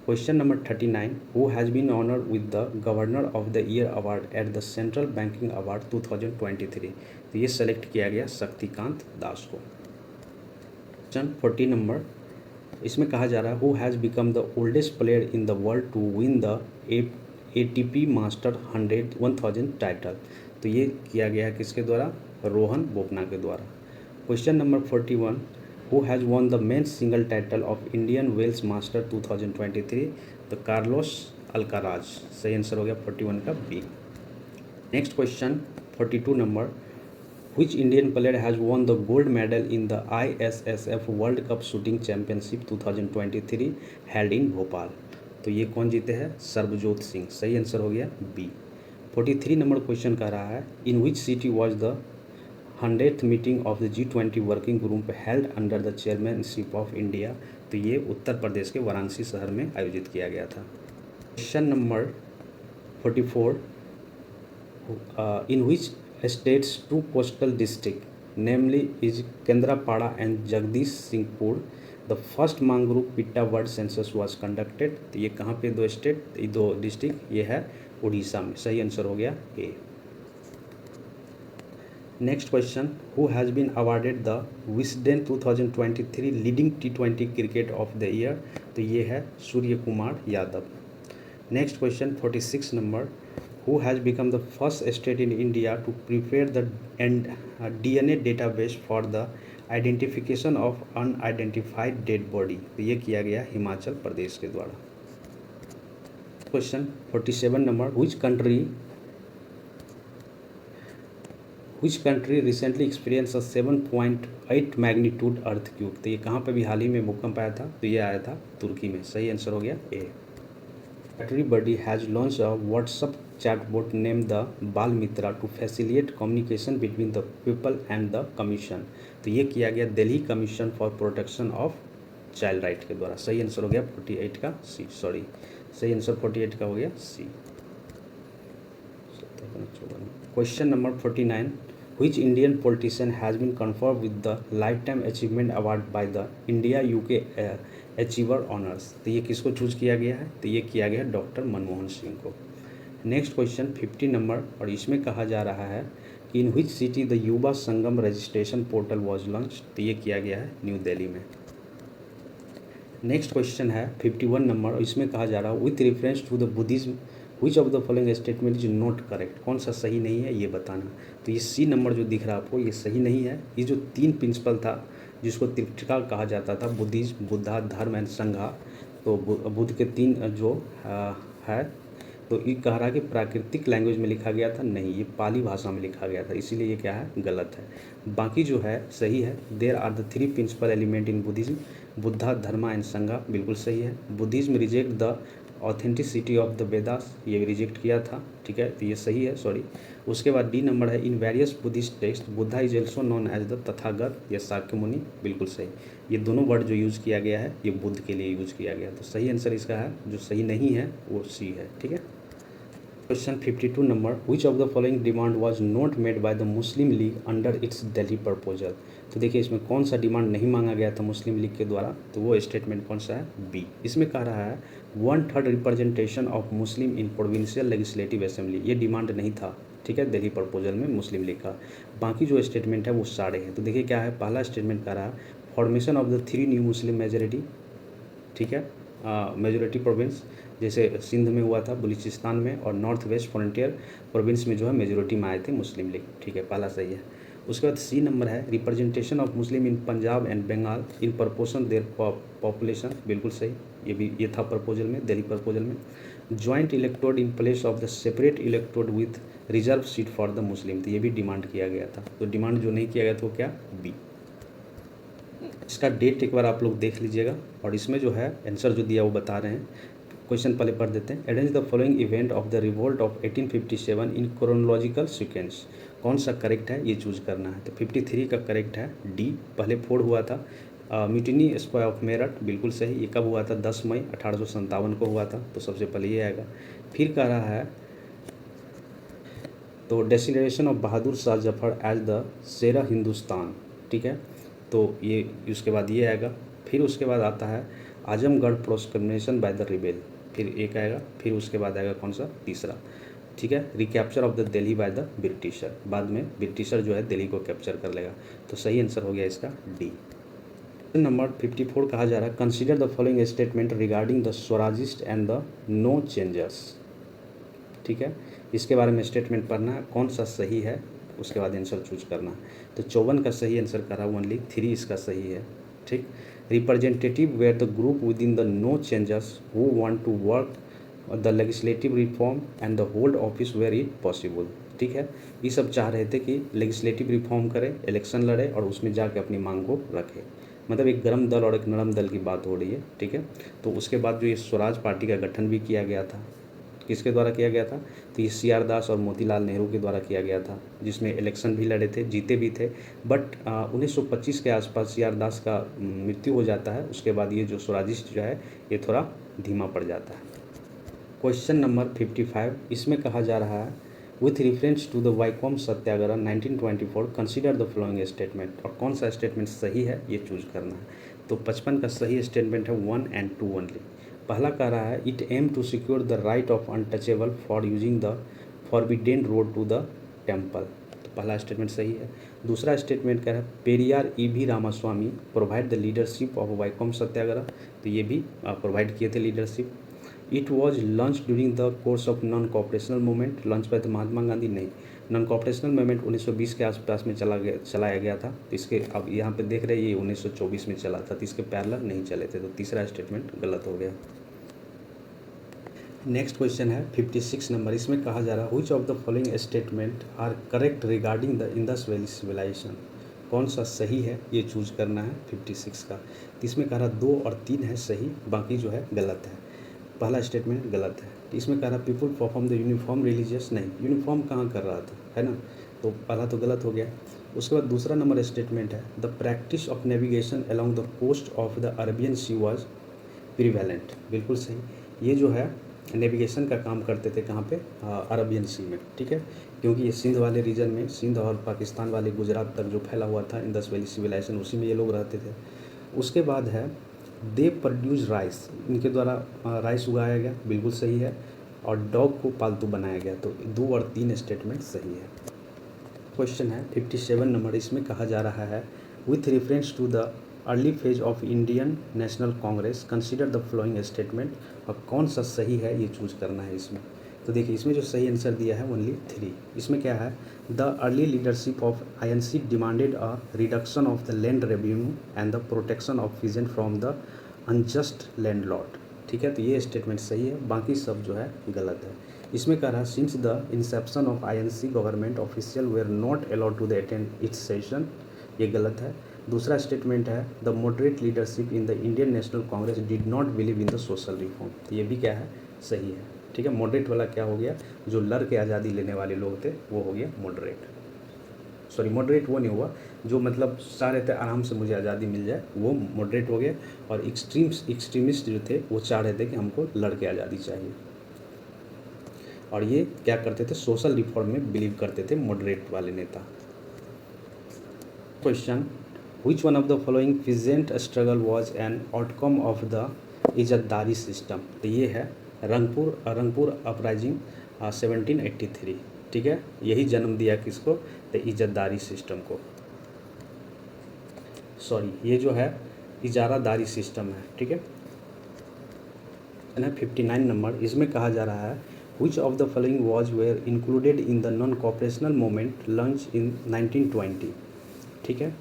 Question number 39, who has been honoured with the governor of the year award at the central banking award 2023। तो ये सेलेक्ट किया गया शक्तिकांत दास को। क्वेश्चन 40 नंबर, इसमें कहा जा रहा है, who has become the oldest player in the world to win the ATP master 1000 title. तो ये किया गया है किसके द्वारा? रोहन बोपन्ना के द्वारा। Question number 41, who has won the men single title of Indian Wells master 2023। तो कार्लोस अल्काराज। सही आंसर हो गया 41 का B. Next question 42 number, which Indian player has won the gold medal in the ISSF World Cup Shooting Championship 2023 held in Bhopal. तो ये कौन जीते हैं? सर्बजोत सिंह। सही आंसर हो गया बी। 43 नंबर क्वेश्चन कह रहा है, in which city was the 100th meeting of the G20 working group held under the chairmanship of India. तो ये उत्तर प्रदेश के वाराणसी शहर में आयोजित किया गया था। Question number 44, in which states 2 coastal district namely is Kendrapada and Jagdishpur the first mangrove pitta bird census was conducted। तो ये कहाँ पे दो स्टेट, दो डिस्ट्रिक्ट? ये है उड़ीसा में। सही आंसर हो गया A. Next question, who has been awarded the Wisden 2023 leading T20 cricket of the year. तो ये है Surya Kumar Yadav. Next question 46 number, who has become the first state in India to prepare the DNA database for the identification of unidentified dead body। तो ये किया गया हिमाचल प्रदेश के द्वारा। Question 47 number, which country recently experienced a 7.8 magnitude earthquake. तो ये कहाँ पे भी हाल ही में भूकंप आया था? तो ये आया था तुर्की में। सही आंसर हो गया ए। Everybody has launched a WhatsApp chatbot named the Bal Mitra to facilitate communication between the people and the commission। तो ये किया गया Delhi commission for protection of child right के द्वारा। सही आंसर हो गया 48 का सी। सही आंसर 48 का हो गया C. Question number 49, which Indian politician has been conferred with the Lifetime Achievement Award by the India UK Achiever Honors? तो ये किसको चूज किया गया है? तो ये किया गया डॉक्टर मनमोहन सिंह को। नेक्स्ट क्वेश्चन 50 नंबर, और इसमें कहा जा रहा है कि इन which city the Yuva Sangam registration portal was launch? तो ये किया गया है न्यू दिल्ली में। नेक्स्ट क्वेश्चन है 51 नंबर, और इसमें कहा जा रहा है with reference to the Buddhism which of the following statement is not correct? कौन सा सही नहीं है ये बताना। तो ये सी नंबर जो दिख रहा है आपको, ये सही नहीं है। ये जो 3 प्रिंसिपल था जिसको त्रिपिटका कहा जाता था, बुद्धिज्म, बुद्धा, धर्म एंड संघा, तो बुद्ध के 3 जो है, तो ये कह रहा है कि प्राकृतिक लैंग्वेज में लिखा गया था, नहीं, ये पाली भाषा में लिखा गया था, इसीलिए ये क्या है, गलत है। बाकी जो है सही है। There are the 3 principle element in Buddhism, Buddha, Dharma and Sangha, बिल्कुल सही है। Buddhism reject the authenticity of the Vedas, ये रिजेक्ट किया था, ठीक है, तो ये सही है, सॉरी। उसके बाद डी नंबर है in various Buddhist text Buddha is also known as the Tathagata या शाक्य मुनि, बिल्कुल सही। ये दोनों वर्ड जो यूज़ किया गया है ये बुद्ध के लिए यूज़ किया गया, तो सही आंसर इसका है, जो सही नहीं है वो सी है, ठीक है। Question 52 number, which of the following demand was not made by the Muslim league under its Delhi proposal? तो देखिए इसमें कौन सा डिमांड नहीं मांगा गया था मुस्लिम लीग के द्वारा, तो वो स्टेटमेंट कौन सा है, बी। इसमें कह रहा है 1/3 representation of Muslim in provincial legislative assembly, ये डिमांड नहीं था, ठीक है, दिल्ली प्रपोजल में मुस्लिम लीग का। बाकी जो स्टेटमेंट है वो सारे हैं। तो देखिए क्या है, पहला स्टेटमेंट कह रहा है formation of the 3 new Muslim majority, ठीक है, मेजोरिटी प्रोविंस, जैसे सिंध में हुआ था, बलूचिस्तान में, और नॉर्थ वेस्ट फ्रंटियर प्रोविंस में जो है मेजोरिटी में आए थे मुस्लिम लीग, ठीक है, पहला सही है। उसके बाद सी नंबर है representation of Muslim in Punjab and Bengal in proportion their population, बिल्कुल सही, ये था प्रपोजल में, दिल्ली प्रपोजल में। Joint electorate in place of the separate electorate with reserve seat for the Muslim, तो ये भी डिमांड किया गया था। तो डिमांड जो नहीं किया गया था वो क्या, बी। इसका डेट एक बार आप लोग देख लीजिएगा, और इसमें जो है आंसर जो दिया वो बता रहे हैं। क्वेश्चन पहले पढ़ देते हैं। Arrange the following event of the revolt of 1857 in chronological sequence, कौन सा करेक्ट है ये चूज करना है। तो 53 का करेक्ट है डी, पहले 4 हुआ था, म्यूटिनी स्क्वायर ऑफ मेरठ, बिल्कुल सही, ये कब हुआ था, 10 मई 1857 को हुआ था, तो सबसे पहले ये आएगा। फिर कह रहा है तो declaration of Bahadur Shah Zafar as the शेरा हिंदुस्तान, ठीक है, तो ये उसके बाद ये आएगा। फिर उसके बाद आता है आजमगढ़ प्रोस्क्रिमिनेशन बाय द रिबेल, फिर एक आएगा। फिर उसके बाद आएगा कौन सा, तीसरा, ठीक है, recapture of the Delhi by the britisher, बाद में ब्रिटिशर जो है दिल्ली को कैप्चर कर लेगा, तो सही आंसर हो गया इसका डी। नंबर 54 कहा जा रहा है consider the following statement regarding the Swarajist and the no changers, ठीक है, इसके बारे में स्टेटमेंट पढ़ना है, कौन सा सही है, उसके बाद आंसर चूज करना है। तो 54 का सही आंसर करा, ओनली 3 इसका सही है, ठीक। Representative were the group within the no changers who want to work the legislative reform and the hold office where it possible, ठीक है, ये सब चाह रहे थे कि लेजिस्लेटिव रिफॉर्म करे, इलेक्शन लड़े और उसमें जाके अपनी मांग को रखे, मतलब एक गर्म दल और एक नरम दल की बात हो रही है, ठीक है। तो उसके बाद जो ये स्वराज पार्टी का गठन भी किया गया था, किसके द्वारा किया गया था, तो ये सी.आर. दास और मोतीलाल नेहरू के द्वारा किया गया था, जिसमें इलेक्शन भी लड़े थे, जीते भी थे, बट 1925 के आसपास सी.आर. दास का मृत्यु हो जाता है। उसके बाद ये जो स्वराजिस्ट जो है ये थोड़ा धीमा पड़ जाता है। क्वेश्चन नंबर 55, इसमें कहा जा रहा है with reference to the Vaikom Satyagraha 1924 consider the following statement, और कौन सा स्टेटमेंट सही है ये चूज करना है। तो 55 का सही स्टेटमेंट है 1 and 2 ओनली। पहला कह रहा है it aim to secure the right of untouchable for using the forbidden road to the temple, तो पहला स्टेटमेंट सही है। दूसरा स्टेटमेंट कह रहा है Periyar E.V. Ramaswamy provide the leadership of Vaikom Satyagraha, तो ये भी प्रोवाइड किए थे leadership. It was launch during the course of non cooperational movement, launch by the Mahatma Gandhi, नहीं, नॉन कॉपरेशनल मूवमेंट 1920 के आसपास में चलाया गया था, तो इसके अब यहाँ पे देख रहे हैं ये 1924 में चला था, तो इसके पैरेलल नहीं चले थे, तो तीसरा स्टेटमेंट गलत हो गया। नेक्स्ट क्वेश्चन है 56 नंबर, इसमें कहा जा रहा है which of the following statement are correct regarding the Indus valley civilization, कौन सा सही है ये चूज करना है 56 का। तो इसमें कह रहा 2 और 3 है सही, बाकी जो है गलत है। पहला स्टेटमेंट गलत है। इसमें कह रहा people perform the uniform religious, नहीं, यूनिफॉर्म कहाँ कर रहा था, है ना, तो पहला तो गलत हो गया। उसके बाद दूसरा नंबर स्टेटमेंट है the practice of navigation along the coast of the Arabian sea was prevalent, बिल्कुल सही। ये जो है नेविगेशन का काम करते थे कहाँ पे, अरबियन सी में, ठीक है, क्योंकि ये सिंध वाले रीजन में, सिंध और पाकिस्तान वाले गुजरात तक जो फैला हुआ था इंडस वैली सिविलाइजेशन, उसी में ये लोग रहते थे। उसके बाद है दे प्रोड्यूस राइस, इनके द्वारा राइस उगाया गया, बिल्कुल सही है, और डॉग को पालतू बनाया गया, तो 2 और 3 स्टेटमेंट सही है। क्वेश्चन है 57 नंबर, इसमें कहा जा रहा है with reference to the early phase of Indian National Congress consider the following statement, और कौन सा सही है ये चूज करना है इसमें। तो देखिए इसमें जो सही आंसर दिया है ओनली 3। इसमें क्या है, the early leadership of INC demanded a reduction of the land revenue and the protection of peasant from the unjust land Lord, ठीक है, तो ये स्टेटमेंट सही है, बाकी सब जो है गलत है। इसमें कह रहा है since the inception of INC government official were not allowed to the attend its session, ये गलत है। दूसरा स्टेटमेंट है the moderate leadership in the Indian National Congress did not believe in the social reform, तो ये भी क्या है, सही है, ठीक है। मॉडरेट वाला क्या हो गया, जो लड़ के आज़ादी लेने वाले लोग थे वो हो गया मॉडरेट, सॉरी मॉडरेट वो नहीं हुआ, जो मतलब चाह रहे थे आराम से मुझे आज़ादी मिल जाए वो मॉडरेट हो गया, और एक्सट्रीमिस्ट जो थे वो चाह रहे थे कि हमको लड़ के आज़ादी चाहिए, और ये क्या करते थे, सोशल रिफॉर्म में बिलीव करते थे मॉडरेट वाले नेता। Question which one of the following peasant struggle was an outcome of the izzatdari system, तो ये है रंगपुर अपराइजिंग 1783, ठीक है, यही जन्म दिया किसको, तो इज़्ज़तदारी सिस्टम को, सॉरी ये जो है इजारादारी सिस्टम है, ठीक है। 59 नंबर, इसमें कहा जा रहा है which of the following was were included in the non cooperational movement launched in 1920, ठीक है,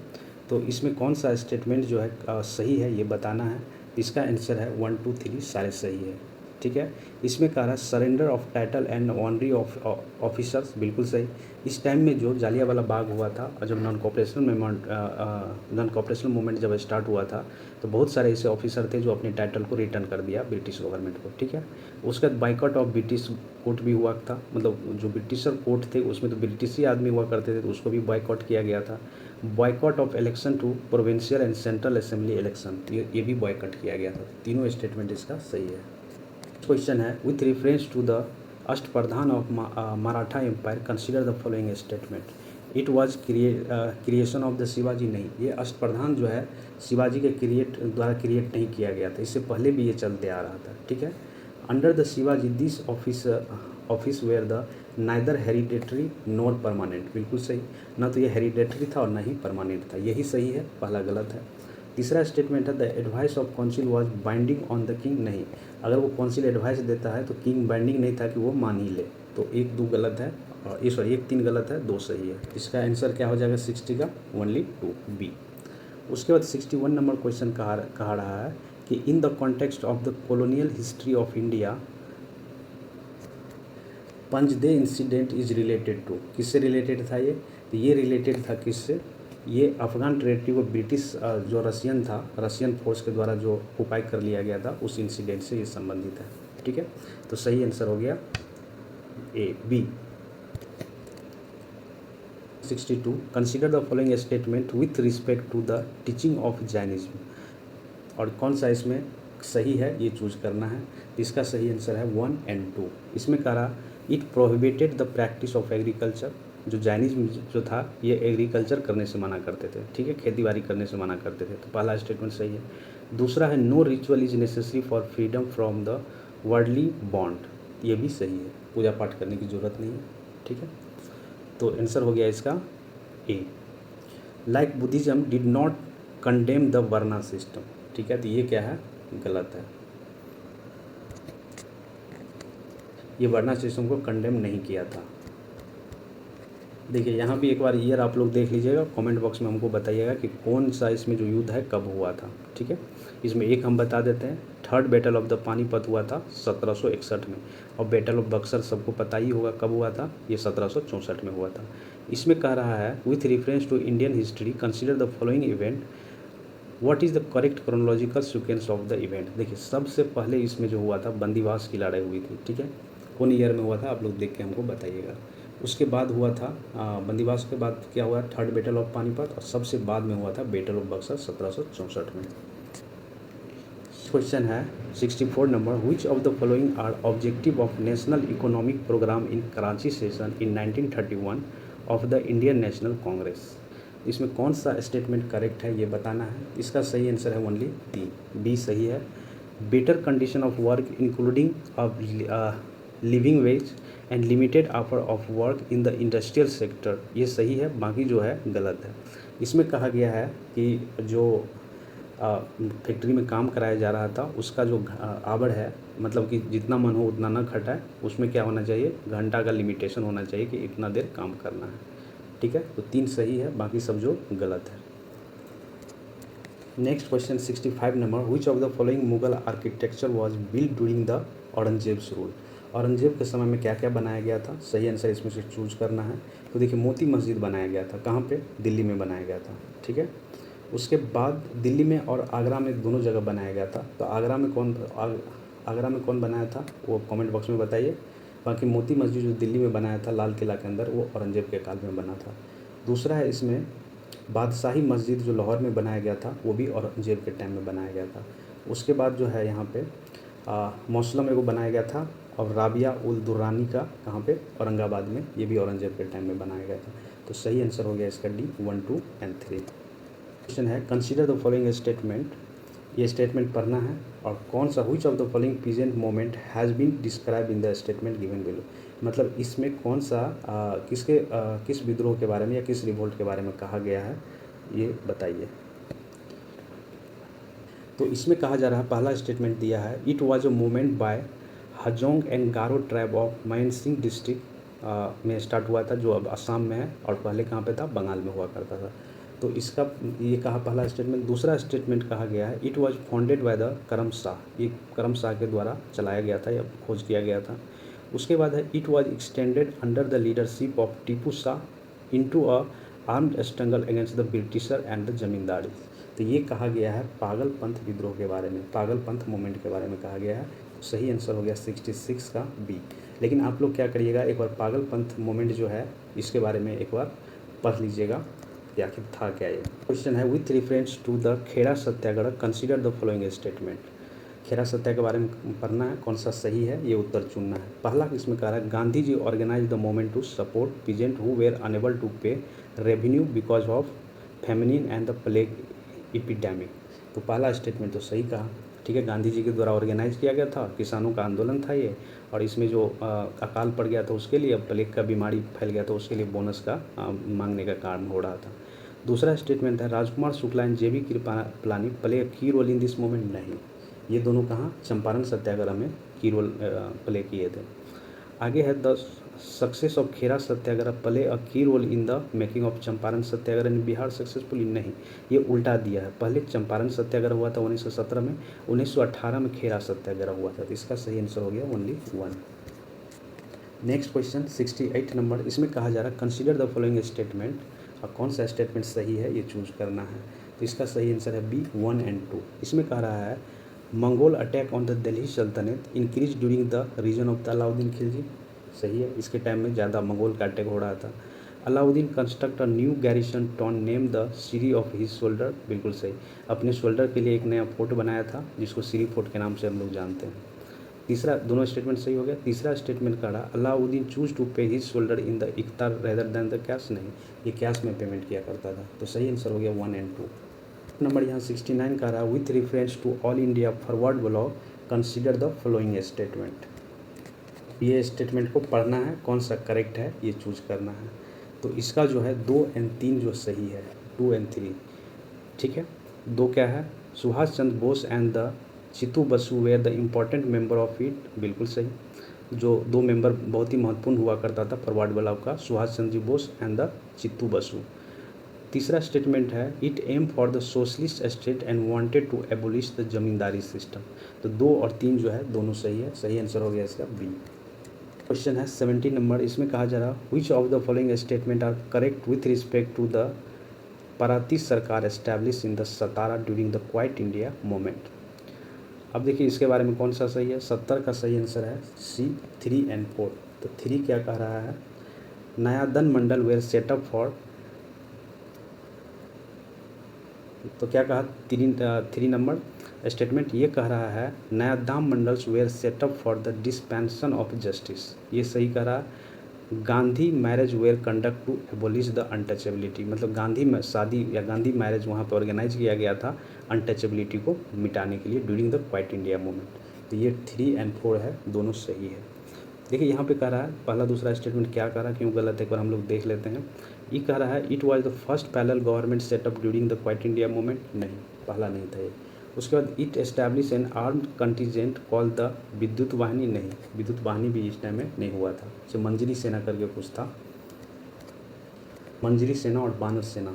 तो इसमें कौन सा स्टेटमेंट जो है सही है ये बताना है। इसका आंसर है 1 2 3 सारे सही है, ठीक है। इसमें कह रहा है surrender of title and honorary of officers, बिल्कुल सही। इस टाइम में जो जालियांवाला बाग हुआ था और जब नॉन कॉपरेशनल मूवमेंट जब स्टार्ट हुआ था तो बहुत सारे ऐसे ऑफिसर थे जो अपने टाइटल को रिटर्न कर दिया ब्रिटिश गवर्नमेंट को, ठीक है। उसके बाद बाइकआउट ऑफ ब्रिटिश कोर्ट भी हुआ था, मतलब जो ब्रिटिशर कोर्ट थे उसमें तो ब्रिटिश ही आदमी हुआ करते थे, तो उसको भी बाइकआउट किया गया था। Boycott of election to provincial and central assembly election, ये भी बॉयकॉट किया गया था। तीनों स्टेटमेंट इसका सही है। क्वेश्चन है with reference to the Ashtapradhan of Maratha empire consider the following statement, it was creation of the Shivaji, नहीं, ये अष्टप्रधान जो है शिवाजी के द्वारा क्रिएट नहीं किया गया था, इससे पहले भी ये चलते आ रहा था, ठीक है। Under the Shivaji this office where the neither hereditary nor permanent, बिल्कुल सही, ना तो ये हेरिडेटरी था और ना ही परमानेंट था, यही सही है, पहला गलत है। तीसरा स्टेटमेंट है the advice of council was binding on the king, नहीं, अगर वो काउंसिल एडवाइस देता है तो किंग बाइंडिंग नहीं था कि वो मान ही ले, तो 1 2 गलत है, और ये सॉरी 1 3 गलत है, 2 सही है। इसका आंसर क्या हो जाएगा 60 का ओनली 2 बी। उसके बाद 61 नंबर क्वेश्चन कहा रहा है कि in the context of the colonial history of India Panjdeh incident is related to, किससे रिलेटेड था ये, तो ये रिलेटेड था किससे, ये अफगान टेरिटरी को ब्रिटिश जो रशियन फोर्स के द्वारा जो ऑक्युपाई कर लिया गया था उस इंसिडेंट से ये संबंधित है, ठीक है, तो सही आंसर हो गया A B. 62 consider the following statement with respect to the teaching of Jainism, और कौन सा इसमें सही है ये चूज करना है। इसका सही आंसर है 1 और 2। इसमें कह रहा it prohibited the practice of agriculture, जो जैनिज्म जो था ये एग्रीकल्चर करने से मना करते थे, ठीक है, खेती बाड़ी करने से मना करते थे, तो पहला स्टेटमेंट सही है। दूसरा है no ritual is necessary for freedom from the worldly bond, ये भी सही है, पूजा पाठ करने की ज़रूरत नहीं है, ठीक है, तो आंसर हो गया इसका A. Like Buddhism did not condemn the varna system, ठीक है, तो ये क्या है, गलत है, ये वर्ना सिस्टम को कंडेम नहीं किया था। देखिए यहाँ भी एक बार ईयर आप लोग देख लीजिएगा, कमेंट बॉक्स में हमको बताइएगा कि कौन सा इसमें जो युद्ध है कब हुआ था, ठीक है। इसमें एक हम बता देते हैं, third battle of the Panipat हुआ था 1761 में, और बैटल ऑफ बक्सर सबको पता ही होगा कब हुआ था, ये 1764 में हुआ था। इसमें कह रहा है with reference to Indian history consider the following event, what is the correct chronological sequence of the event. देखिए सबसे पहले इसमें जो हुआ था बंदीवास की लड़ाई हुई थी, ठीक है, कौन ईयर में हुआ था आप लोग देख के हमको बताइएगा। उसके बाद हुआ था बंदीवास के बाद क्या हुआ, थर्ड बैटल ऑफ पानीपत, और सबसे बाद में हुआ था बैटल ऑफ बक्सर 1764 में। नेक्स्ट क्वेश्चन है 64 number, which of the following are objective of national economic program in Karachi session in 1931 of the Indian National Congress. इसमें कौन सा स्टेटमेंट करेक्ट है ये बताना है। इसका सही आंसर है ओनली बी सही है। Better condition of work including living veg and limited offer of work in the industrial sector, ये सही है, बाकी जो है गलत है। इसमें कहा गया है कि जो फैक्ट्री में काम कराया जा रहा था उसका जो आवर है, मतलब कि जितना मन हो उतना ना खटाए, उसमें क्या होना चाहिए, घंटा का लिमिटेशन होना चाहिए कि इतना देर काम करना है। ठीक है, तो 3 सही है, बाकी सब जो गलत है। Next question 65 number, which of the following Mughal architecture was build during the Aurangzeb's rule. Aurangzeb के समय में क्या क्या बनाया गया था, सही आंसर इसमें से चूज करना है। तो देखिए मोती मस्जिद बनाया गया था, कहाँ पे, दिल्ली में बनाया गया था। ठीक है, उसके बाद दिल्ली में और आगरा में दोनों जगह बनाया गया था। तो आगरा में कौन बनाया था वो कमेंट बॉक्स में बताइए। बाकी मोती मस्जिद जो दिल्ली में बनाया था लाल किला के अंदर, वो औरंगजेब के काल में बना था। दूसरा है इसमें बादशाही मस्जिद जो लाहौर में बनाया गया था, वो भी औरंगजेब के टाइम में बनाया गया था। उसके बाद जो है यहाँ पे मौसलम एगो बनाया गया था, और राबिया उल दुर्रानी का कहाँ पे, औरंगाबाद में, ये भी औरंगजेब के टाइम में बनाया गया था। तो सही आंसर हो गया इसका डी 1, 2 एंड 3। क्वेश्चन है कंसीडर द फॉलोइंग स्टेटमेंट, ये स्टेटमेंट पढ़ना है। और कौन सा, which of the following present moment has been describe in the statement given below, मतलब इसमें कौन सा किस विद्रोह के बारे में या किस रिवोल्ट के बारे में कहा गया है, ये बताइए। तो इसमें कहा जा रहा है, पहला स्टेटमेंट दिया है, it was a movement by Hajong and Garo tribe of Mymensingh district में स्टार्ट हुआ था, जो अब असम में है, और पहले कहाँ पे था, बंगाल में हुआ करता था। तो इसका ये कहा पहला स्टेटमेंट। दूसरा स्टेटमेंट कहा गया है, it was founded by the करम शाह, ये करम शाह के द्वारा चलाया गया था या खोज किया गया था। उसके बाद है, it was extended under the leadership of Tipu Shah into a armed struggle against the Britisher and the zamindari. तो ये कहा गया है पागलपंथ विद्रोह के बारे में, पागलपंथ मूवमेंट के बारे में कहा गया है। सही आंसर हो गया 66 का बी। लेकिन आप लोग क्या करिएगा, एक बार पागलपंथ मूवमेंट जो है इसके बारे में एक बार पढ़ लीजिएगा कि आखिर था क्या ये। क्वेश्चन है, with reference to the Kheda Satyagraha consider the following statement. Kheda Satyagraha के बारे में पढ़ना है, कौन सा सही है ये उत्तर चुनना है। पहला इसमें कह रहा है, Gandhi ji organise the movement to support peasant who were unable to pay revenue because of famine and the plague epidemic. तो पहला स्टेटमेंट तो सही कहा। ठीक है, गांधी जी के द्वारा ऑर्गेनाइज किया गया था, किसानों का आंदोलन था ये, और इसमें जो अकाल पड़ गया था उसके लिए, प्लेग का बीमारी फैल गया था उसके लिए बोनस का मांगने का कारण हो रहा था। दूसरा स्टेटमेंट है, Rajkumar Shukla and J B Kripalani play key role in this movement. नहीं, ये दोनों कहाँ, चंपारण सत्याग्रह में की रोल प्ले किए थे। आगे है, the success of Kheda Satyagraha play a key role in the making of Champaran Satyagraha in Bihar successfully. नहीं, ये उल्टा दिया है, पहले चंपारण सत्याग्रह हुआ था 1917 में, 1918 में खेड़ा सत्याग्रह हुआ था। तो इसका सही आंसर हो गया ओनली 1। नेक्स्ट क्वेश्चन 68 नंबर, इसमें कहा जा रहा है, कंसीडर द फॉलोइंग स्टेटमेंट, और कौन सा स्टेटमेंट सही है ये चूज करना है। तो इसका सही आंसर है बी 1 एंड 2। इसमें कह रहा है, Mongol attack on the Delhi Sultanate increase during the region of the Alauddin Khilji. सही है, इसके टाइम में ज़्यादा मंगोल का अटैक हो रहा था। Alauddin construct a new garrison town name the Siri of his shoulder. बिल्कुल सही, अपने शोल्डर के लिए एक नया फोर्ट बनाया था जिसको सीरी फोर्ट के नाम से हम लोग जानते हैं। तीसरा, दोनों स्टेटमेंट सही हो गया। तीसरा स्टेटमेंट कह रहा, Alauddin choose to pay his soldier in the iqta rather than the cash. नहीं, ये कैश में पेमेंट किया करता था। तो सही आंसर हो गया 1 एंड 2। नंबर यहाँ 69 का रहा, with reference to All India Forward Bloc consider the following statement. ये स्टेटमेंट को पढ़ना है, कौन सा करेक्ट है ये चूज करना है। तो इसका जो है 2 एंड 3 जो सही है, 2 एंड 3। ठीक है, 2 क्या है, Subhas Chandra Bose and the Chittu Basu were the important member of it. बिल्कुल सही, जो 2 मेंबर बहुत ही महत्वपूर्ण हुआ करता था फॉरवर्ड ब्लॉक का, सुभाष चंद्र बोस एंड द चित्तू बसु। तीसरा स्टेटमेंट है, it aim for the socialist state and wanted to abolish the zamindari system. तो 2 और 3 जो है दोनों सही है, सही आंसर हो गया इसका बी। क्वेश्चन है 70 नंबर, इसमें कहा जा रहा, which of the following statement are correct with respect to the Prati Sarkar establish in the Satara during the Quit India movement. अब देखिए इसके बारे में कौन सा सही है। 70 का सही आंसर है सी 3 एंड 4। तो 3 क्या कह रहा है, नया दन मंडल वेयर सेटअप फॉर तो क्या कहा, 3 नंबर स्टेटमेंट ये कह रहा है नया दाम मंडल्स were setup for the dispensation of justice, ये सही कह रहा है। Gandhi marriage were conduct to abolish the untouchability, मतलब गांधी में शादी या गांधी मैरिज वहाँ पर ऑर्गेनाइज किया गया था अनटचेबिलिटी को मिटाने के लिए during the Quit India movement. तो ये 3 और 4 है, दोनों सही है। देखिए यहाँ पे कह रहा है पहला दूसरा स्टेटमेंट क्या कह रहा है, क्यों गलत है, एक बार हम लोग देख लेते हैं। ये कह रहा है it was the first parallel government setup during the Quit India movement, नहीं, पहला नहीं था ये। उसके बाद it establish N armed contingent call the विद्युत वाहिनी, नहीं, विद्युत वाहिनी भी इस टाइम में नहीं हुआ था। जो मंजरी सेना करके कुछ था, मंजरी सेना और बानर सेना।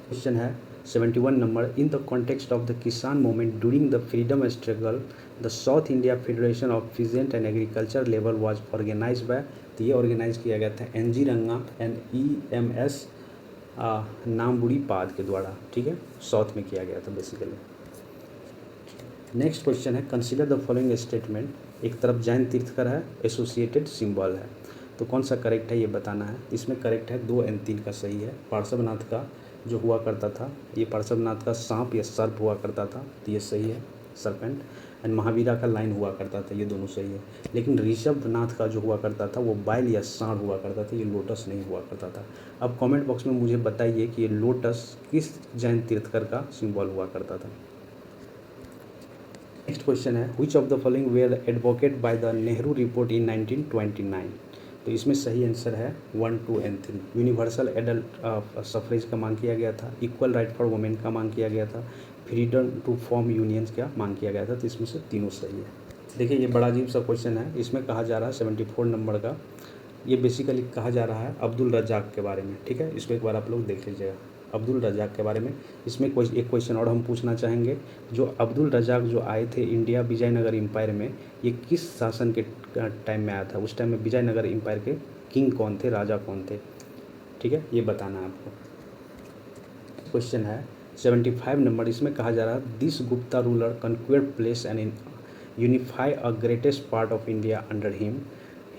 क्वेश्चन है 71 number, in the context of the kisan movement during the freedom struggle the South India federation of peasant and agriculture labour was organise by, तो ये ऑर्गेनाइज किया गया था NG रंगा एंड EMS नामबुड़ी पाद के द्वारा, ठीक है, साउथ में किया गया था बेसिकली। नेक्स्ट क्वेश्चन है कंसीडर द फॉलोइंग स्टेटमेंट, एक तरफ जैन तीर्थकर है, एसोसिएटेड सिंबल है, तो कौन सा करेक्ट है ये बताना है। इसमें करेक्ट है 2 और 3 का सही है। पार्श्वनाथ का जो हुआ करता था, ये पार्श्वनाथ का सांप या सर्प हुआ करता था, तो ये सही है, सर्पेंट। एंड महावीरा का लाइन हुआ करता था, ये दोनों सही है। लेकिन ऋषभनाथ का जो हुआ करता था वो बैल या सांड हुआ करता था, ये लोटस नहीं हुआ करता था। अब कमेंट बॉक्स में मुझे बताइए कि ये लोटस किस जैन तीर्थकर का सिंबल हुआ करता था। नेक्स्ट क्वेश्चन है which of the following were advocate by the Nehru report in 1929, तो इसमें सही आंसर है 1, 2 और 3। यूनिवर्सल एडल्ट सफरेज का मांग किया गया था, इक्वल राइट फॉर वुमेन का मांग किया गया था, फ्रीडम टू फॉर्म यूनियंस का मांग किया गया था, तो इसमें से तीनों सही है। देखिए ये बड़ा अजीब सा क्वेश्चन है, इसमें कहा जा रहा है 74 नंबर का, ये बेसिकली कहा जा रहा है अब्दुल रज़ाक के बारे में, ठीक है, इसको एक बार आप लोग देख लीजिएगा अब्दुल रज़ाक के बारे में। इसमें एक क्वेश्चन और हम पूछना चाहेंगे, जो अब्दुल रज़ाक जो आए थे इंडिया विजयनगर एम्पायर में, ये किस शासन के टाइम में आया था, उस टाइम में विजयनगर एम्पायर के किंग कौन थे, राजा कौन थे, ठीक है, ये बताना है आपको। क्वेश्चन है 75 नंबर, इसमें कहा जा रहा है this Gupta ruler कन्क्वेयर place and unify a greatest part of India under him,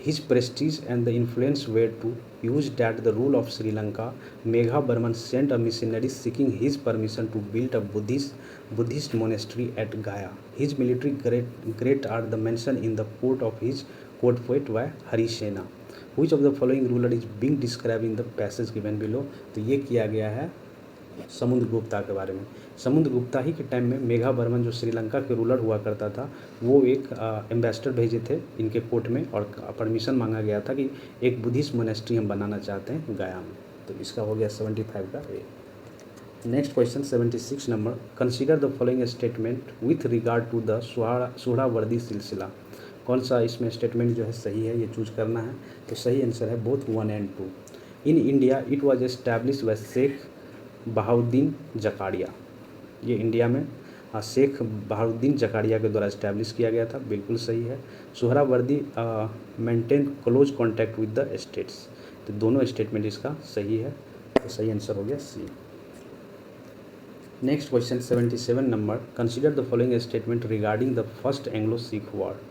his prestige and the influence were to used at the rule of Sri Lanka. Megha Burman sent a missionary seeking his permission to build a Buddhist monastery at Gaya. His military great are the mention in the court of his court poet by Harisena. Which of the following ruler is being described in the passage given below? तो ये किया गया है समुद्रगुप्ता के बारे में। समुद्रगुप्ता ही के टाइम में मेघा बर्मन जो श्रीलंका के रूलर हुआ करता था, वो एक एम्बेसडर भेजे थे इनके कोर्ट में और परमिशन मांगा गया था कि एक बुद्धिस्ट मोनेस्ट्री हम बनाना चाहते हैं गया में, तो इसका हो गया 75 का A. Next question 76 number, consider the following statement with regard to the Suhrawardi silsila, कौन सा इसमें स्टेटमेंट जो है सही है, ये चूज करना है। तो सही आंसर है बोथ 1 और 2। In India it was establish by Sheikh Bahauddin Zakariya, ये इंडिया में शेख बहाउद्दीन जकारिया के द्वारा इस्टेब्लिश किया गया था, बिल्कुल सही है। Suhrawardi maintain close contact with the states, तो दोनों स्टेटमेंट इसका सही है, तो सही आंसर हो गया C. Next question 77 number, consider the following statement regarding the first Anglo Sikh war,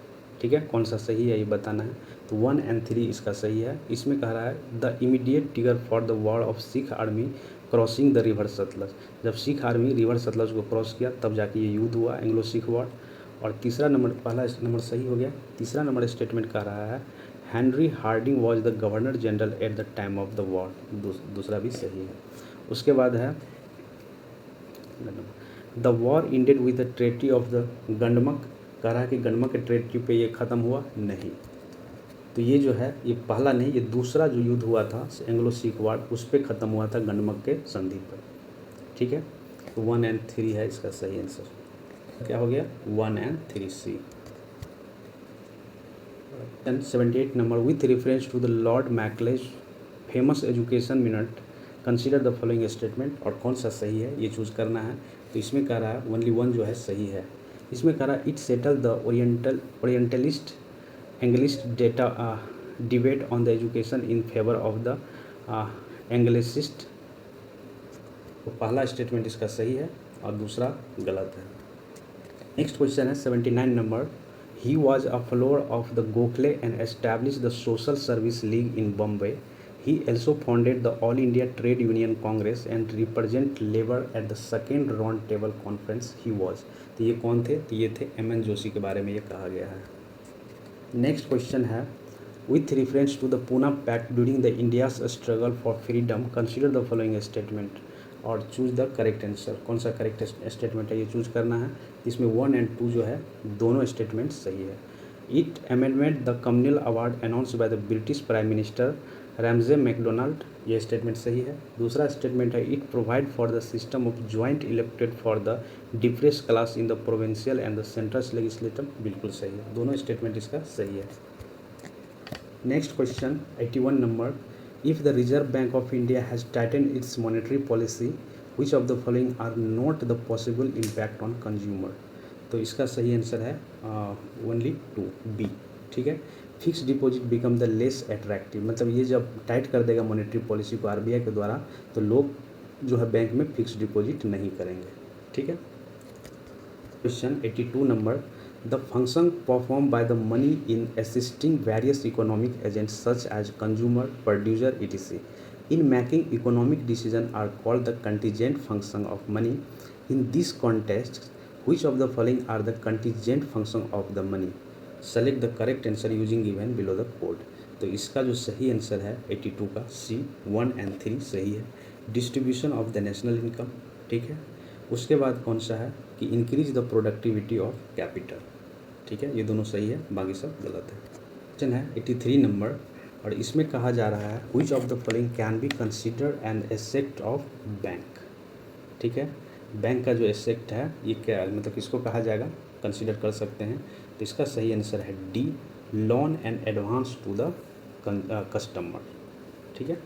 ठीक है, कौन सा सही है ये बताना है। तो 1 और 3 इसका सही है। इसमें कह रहा है the immediate trigger for the war of Sikh army crossing the river Sutlej, जब सिख आर्मी रिवर सतलज को क्रॉस किया तब जाके ये युद्ध हुआ एंग्लो सिख वॉर। और तीसरा नंबर, पहला नंबर सही हो गया। तीसरा नंबर स्टेटमेंट कह रहा है Henry Hardinge was the governor general at the time of the war, दूसरा भी सही है। उसके बाद है the war ended with the treaty of the Gandamak, कह रहा है कि गंडमक के ट्रेटी पे ये ख़त्म हुआ, नहीं, तो ये जो है ये पहला नहीं, ये दूसरा जो युद्ध हुआ था एंग्लो सिख वॉर उस पर ख़त्म हुआ था गंडमक के संधि पर, ठीक है। तो 1 और 3 है इसका सही आंसर, क्या हो गया 1 और 3 C. 78 number, with reference to the lord Macaulay's famous education minute consider the following statement, और कौन सा सही है ये चूज़ करना है। तो इसमें कह रहा है ओनली 1 जो है सही है। इसमें कह रहा है it settle the orientalist anglicist data debate on the education in favour of the anglicist, तो पहला स्टेटमेंट इसका सही है और दूसरा गलत है। नेक्स्ट क्वेश्चन है 79 number, he was a follower of the Gokhale and establish the social service league in Bombay, he also founded the All India Trade Union Congress and represent labor at the second round table conference he was। तो ये कौन थे? तो ये थे एम.एन. जोशी के बारे में ये कहा गया है। नेक्स्ट क्वेश्चन है with reference to the Poona pact during the India's struggle for freedom consider the following statement और चूज द करेक्ट आंसर। कौन सा करेक्ट स्टेटमेंट है ये चूज करना है। इसमें 1 और 2 जो है दोनों स्टेटमेंट सही है। It amendment the communal award announce by the British prime minister Ramsay MacDonald, ये स्टेटमेंट सही है। दूसरा स्टेटमेंट है it provide for the system of joint elected for the depress class in the provincial and the central legislative, बिल्कुल सही है। दोनों स्टेटमेंट इसका सही है। Next question 81 number, if the Reserve Bank of India has tighten its monetary policy which of the following are not the possible impact on consumer. तो इसका सही आंसर है ओनली 2 बी। ठीक है, fix deposit become the less attractive, मतलब ये जब टाइट कर देगा मॉनेटरी पॉलिसी को आरबीआई के द्वारा तो लोग जो है बैंक में फिक्स डिपॉजिट नहीं करेंगे। ठीक है। Question 82 number, the function perform by the money in assisting various economic agents such as consumer producer etc in making economic decision are called the contingent function of money। In this context which of the following are the contingent function of the money? Select the correct answer using given below the code। तो इसका जो सही आंसर है 82 का सी 1 और 3 सही है। Distribution of the national income, ठीक है। उसके बाद कौन सा है कि increase the productivity of capital, ठीक है। ये दोनों सही है, बाकी सब गलत है। क्वेश्चन है 83 नंबर और इसमें कहा जा रहा है which of the following can be consider an asset of bank. ठीक है, बैंक का जो एसेट है ये क्या मतलब किसको कहा जाएगा, कंसिडर कर सकते हैं। तो इसका सही आंसर है D, loan and advance to the customer. ठीक है।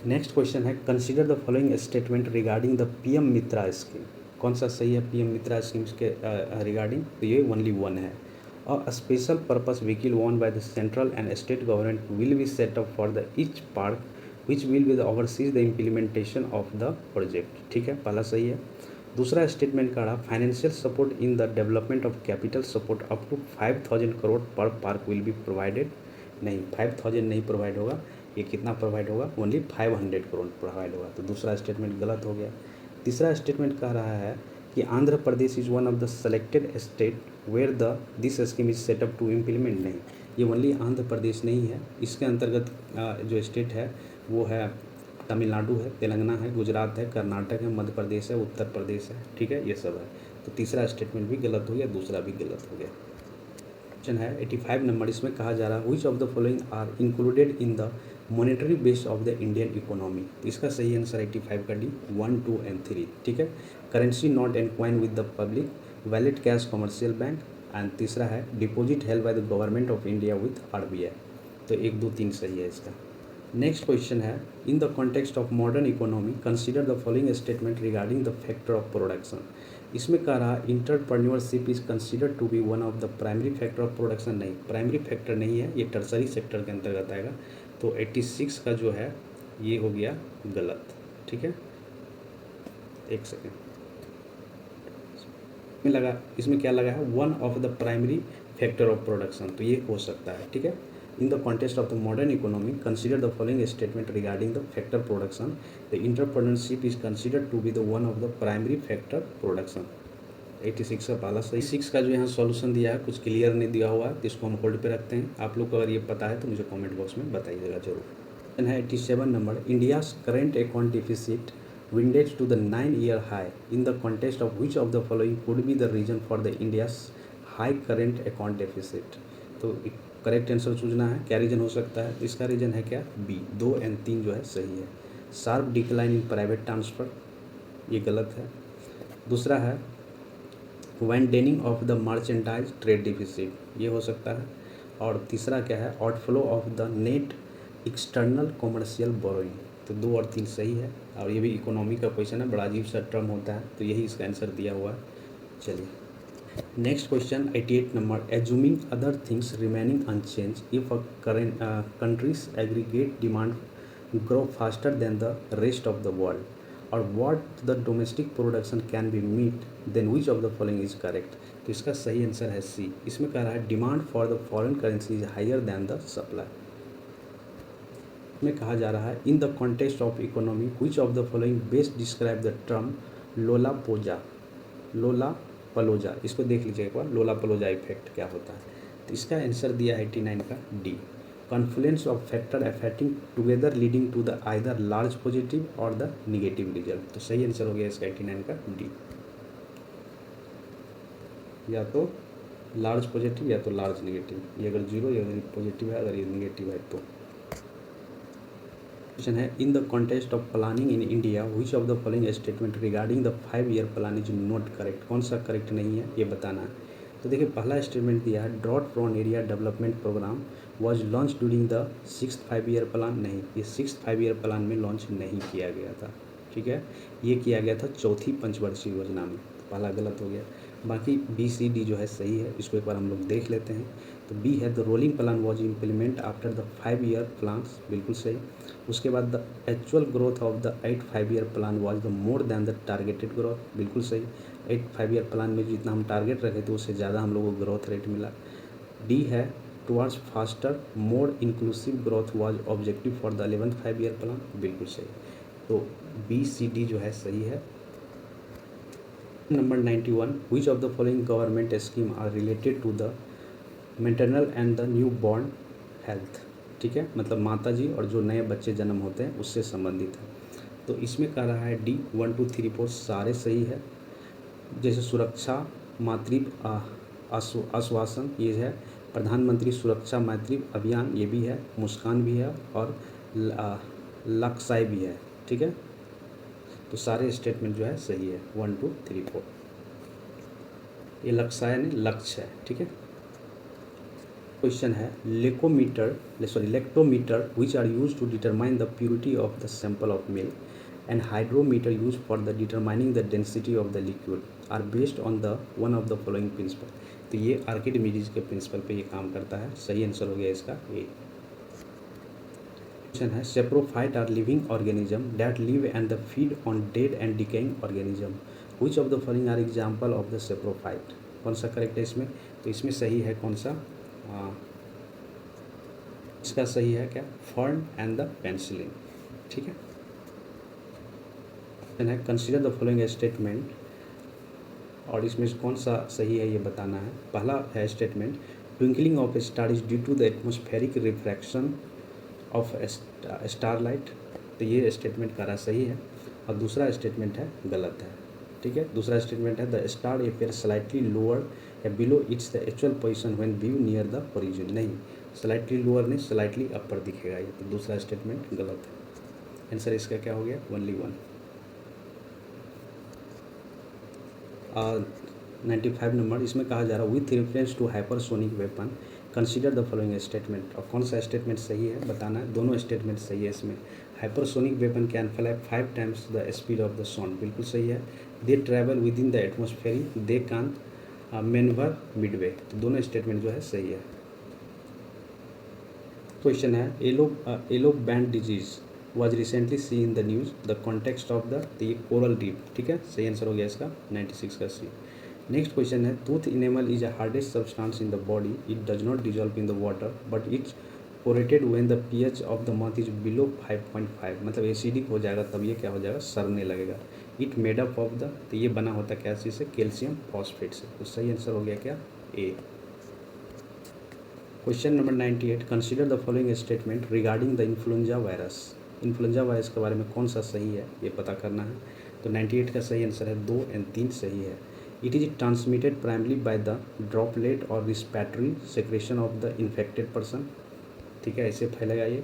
नेक्स्ट क्वेश्चन है consider the following statement regarding the PM MITRA scheme. कौन सा सही है पीएम मित्रा स्कीम के रिगार्डिंग? तो ये ओनली 1 है। A special purpose vehicle owned by the central and state government will be set up for the each park which will be the oversees the implementation of the project। ठीक है, पहला सही है। दूसरा स्टेटमेंट का रहा financial support in the development of capital support up to 5000 crore per park will be provided. नहीं, 5000 नहीं प्रोवाइड होगा, ये कितना प्रोवाइड होगा, ओनली 500 करोड़ प्रोवाइड होगा। तो दूसरा स्टेटमेंट गलत हो गया। तीसरा स्टेटमेंट कह रहा है कि Andhra Pradesh is one of the selected state where the this scheme is set up to implement. नहीं, ये ओनली आंध्र प्रदेश नहीं है, इसके अंतर्गत जो स्टेट है वो है तमिलनाडु है, तेलंगाना है, गुजरात है, कर्नाटक है, मध्य प्रदेश है, उत्तर प्रदेश है। ठीक है, ये सब है। तो तीसरा स्टेटमेंट भी गलत हो गया, दूसरा भी गलत हो गया। क्वेश्चन है 85 नंबर, इसमें कहा जा रहा है which of the following are included in the monetary base of the Indian economy. तो इसका सही आंसर 85 का डी 1, 2 और 3। ठीक है, currency note and coin with the public, valid cash commercial bank and तीसरा है deposit held by the government of India with RBI. तो 1, 2, 3 सही है इसका। नेक्स्ट क्वेश्चन है in the context of modern economy consider the following statement regarding the factor of production. इसमें कह रहा entrepreneurship is consider to be one of the primary factor of production. नहीं, प्राइमरी फैक्टर नहीं है, ये टर्सरी सेक्टर के अंतर्गत आएगा। तो 86 का जो है ये हो गया गलत। ठीक है, एक सेकेंड, इसमें क्या लगा है, one of the primary factor of production, तो ये हो सकता है। ठीक है, in the context of the modern economy consider the following statement regarding the factor production. The entrepreneurship is consider to be the one of the primary factor production. 86 का पहला सही। 6 का जो यहाँ सॉल्यूशन दिया है कुछ क्लियर नहीं दिया हुआ है, तो इसको हम होल्ड पे रखते हैं। आप लोग को अगर ये पता है तो मुझे कमेंट बॉक्स में बताइएगा जरूर। है 87 number, India's current account deficit विंडेज to the 9-year high in the context of which of the following could be the reason for the India's high current account deficit. तो करेक्ट आंसर चूजना है, क्या रीजन हो सकता है। इसका रीजन है क्या, बी 2 और 3 जो है सही है। Sharp decline in private transfer, ये गलत है। दूसरा है widening of the merchandise trade deficit, ये हो सकता है। और तीसरा क्या है, outflow of the net external commercial borrowing. तो 2 और 3 सही है। और ये भी इकोनॉमी का क्वेश्चन है, बड़ा अजीब सा टर्म होता है, तो यही इसका आंसर दिया हुआ है। चलिए next question 88 number, assuming other things remaining unchange if a country's aggregate demand grow faster than the rest of the world और what the domestic production can be meet then which of the following is correct. तो इसका सही आंसर है सी। इसमें कह रहा है demand for the foreign currency is higher than the supply. में कहा जा रहा है in the context of economy which of the following best describe the term lollapalooza. इसको देख लीजिए एक बार, लोला पलोजा इफेक्ट क्या होता है। तो इसका आंसर दिया है 89 का D, confluence of factor affecting together leading to the either large positive और द निगेटिव रिजल्ट। तो सही आंसर हो गया इसका 89 का डी, या तो लार्ज पॉजिटिव या तो लार्ज निगेटिव। ये अगर जीरो या पॉजिटिव है, अगर ये निगेटिव है तो। क्वेश्चन है in the context of planning in India which of the following statement regarding the 5 year plan is not correct. कौन सा करेक्ट नहीं है ये बताना है। तो देखिए पहला स्टेटमेंट दिया है drought prone area development program was launch during the 6th 5 year plan. नहीं, ये 6th 5 ईयर प्लान में लॉन्च नहीं किया गया था, ठीक है। ये किया गया था चौथी पंचवर्षीय योजना में। पहला गलत हो गया। बाकी बी सी डी जो है सही है, इसको एक बार हम लोग देख लेते हैं। तो बी है the rolling plan was implement after the 5 year plans, बिल्कुल सही। उसके बाद the actual growth of the 8 5 year plan was the more than the targeted growth, बिल्कुल सही। 8 5 ईयर प्लान में जितना हम टारगेट रखे थे उससे ज़्यादा हम लोगों को ग्रोथ रेट मिला। डी है towards faster more inclusive growth was objective for the 11th 5 year plan, बिल्कुल सही। तो बी सी डी जो है सही है। Number 91 which of the following government scheme are related to the maternal and the new born health, ठीक है, मतलब माता जी और जो नए बच्चे जन्म होते हैं उससे संबंधित है। तो इसमें कह रहा है डी 1 2 3 4 सारे सही है। जैसे सुरक्षा मातृ आश्वासन ये है, प्रधानमंत्री सुरक्षा मातृ अभियान ये भी है, मुस्कान भी है और लक्ष्य भी है, ठीक है। तो सारे स्टेटमेंट जो है सही है 1 2 3 4। ये लक्ष्य नहीं लक्ष्य है, ठीक है। क्वेश्चन है lactometer which are use to determine the purity of the sample of milk and hydrometer use for the determining the density of the liquid are based on the one of the following principle. तो ये आर्किमिडीज के प्रिंसिपल पे ये काम करता है। सही आंसर हो गया इसका ए। क्वेश्चन है saprophyte are living organism that live and the feed on dead and decaying organism which of the following are example of the saprophyte. कौन सा करेक्ट है इसमें? तो इसमें सही है कौन सा? इसका सही है क्या? फर्न एंड द पेंसिलिन, ठीक है। कंसीडर द फॉलोइंग स्टेटमेंट, और इसमें कौन सा सही है ये बताना है। पहला है statement twinkling of star is due to the atmospheric refraction of starlight. तो ये स्टेटमेंट करा सही है। और दूसरा स्टेटमेंट है गलत है, ठीक है। दूसरा स्टेटमेंट है the star appear slightly lower या below its the actual position when view near the origin. नहीं, स्लाइटली लोअर नहीं, स्लाइटली अपर दिखेगा ये। तो दूसरा स्टेटमेंट गलत है। आंसर इसका क्या हो गया? ओनली 1। 95 नंबर, इसमें कहा जा रहा है with reference to hypersonic weapon consider the following statement. और कौन सा स्टेटमेंट सही है बताना है। दोनों स्टेटमेंट सही है इसमें। Hypersonic weapon can fly 5 times the speed of the sound, बिल्कुल सही है। दे travel with in the atmosphere, they can manoeuvre Midway. तो दोनों स्टेटमेंट जो है सही है। क्वेश्चन है yellow band disease was recently seen in the news the context of the coral reef, ठीक है। सही आंसर हो गया इसका 96 का सी। नेक्स्ट क्वेश्चन है tooth enamel is a hardest substance in the body, it does not dissolve in the water but it's पोरेटेड when the pH of the mouth is below 5.5, मतलब एसिडिक हो जाएगा तब ये क्या हो जाएगा? सड़ने लगेगा। It made up of the, तो ये बना होता क्या चीज़ से? कैल्शियम फॉस्फेट से। तो सही आंसर हो गया क्या? A. Question number 98 consider the following statement regarding the influenza virus. Influenza virus के बारे में कौन सा सही है ये पता करना है। तो 98 का सही आंसर है 2 और 3 सही है। It is transmitted primarily by the droplet और respiratory secretion of the infected person, ठीक है, ऐसे फैलेगा ये।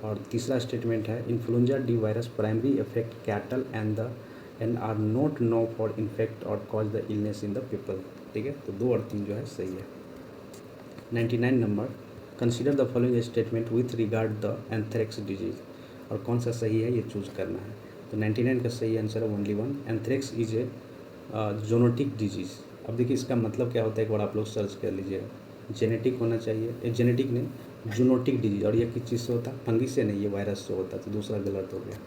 और तीसरा स्टेटमेंट है influenza D virus primary effect cattle and are not know for infect और cause the illness in the people, ठीक है। तो 2 और 3 जो है सही है। 99 number consider the following statement with regard the anthrax disease. और कौन सा सही है ये चूज़ करना है। तो 99 का सही आंसर है only 1। Anthrax is a zoonotic disease. अब देखिए इसका मतलब क्या होता है, एक बार आप लोग सर्च कर लीजिएगा। जेनेटिक होना चाहिए, जेनेटिक नहीं, जूनोटिक डिजीज। और ये किस चीज़ से होता है? फंगी से नहीं, ये वायरस से होता है। तो दूसरा गलत हो गया।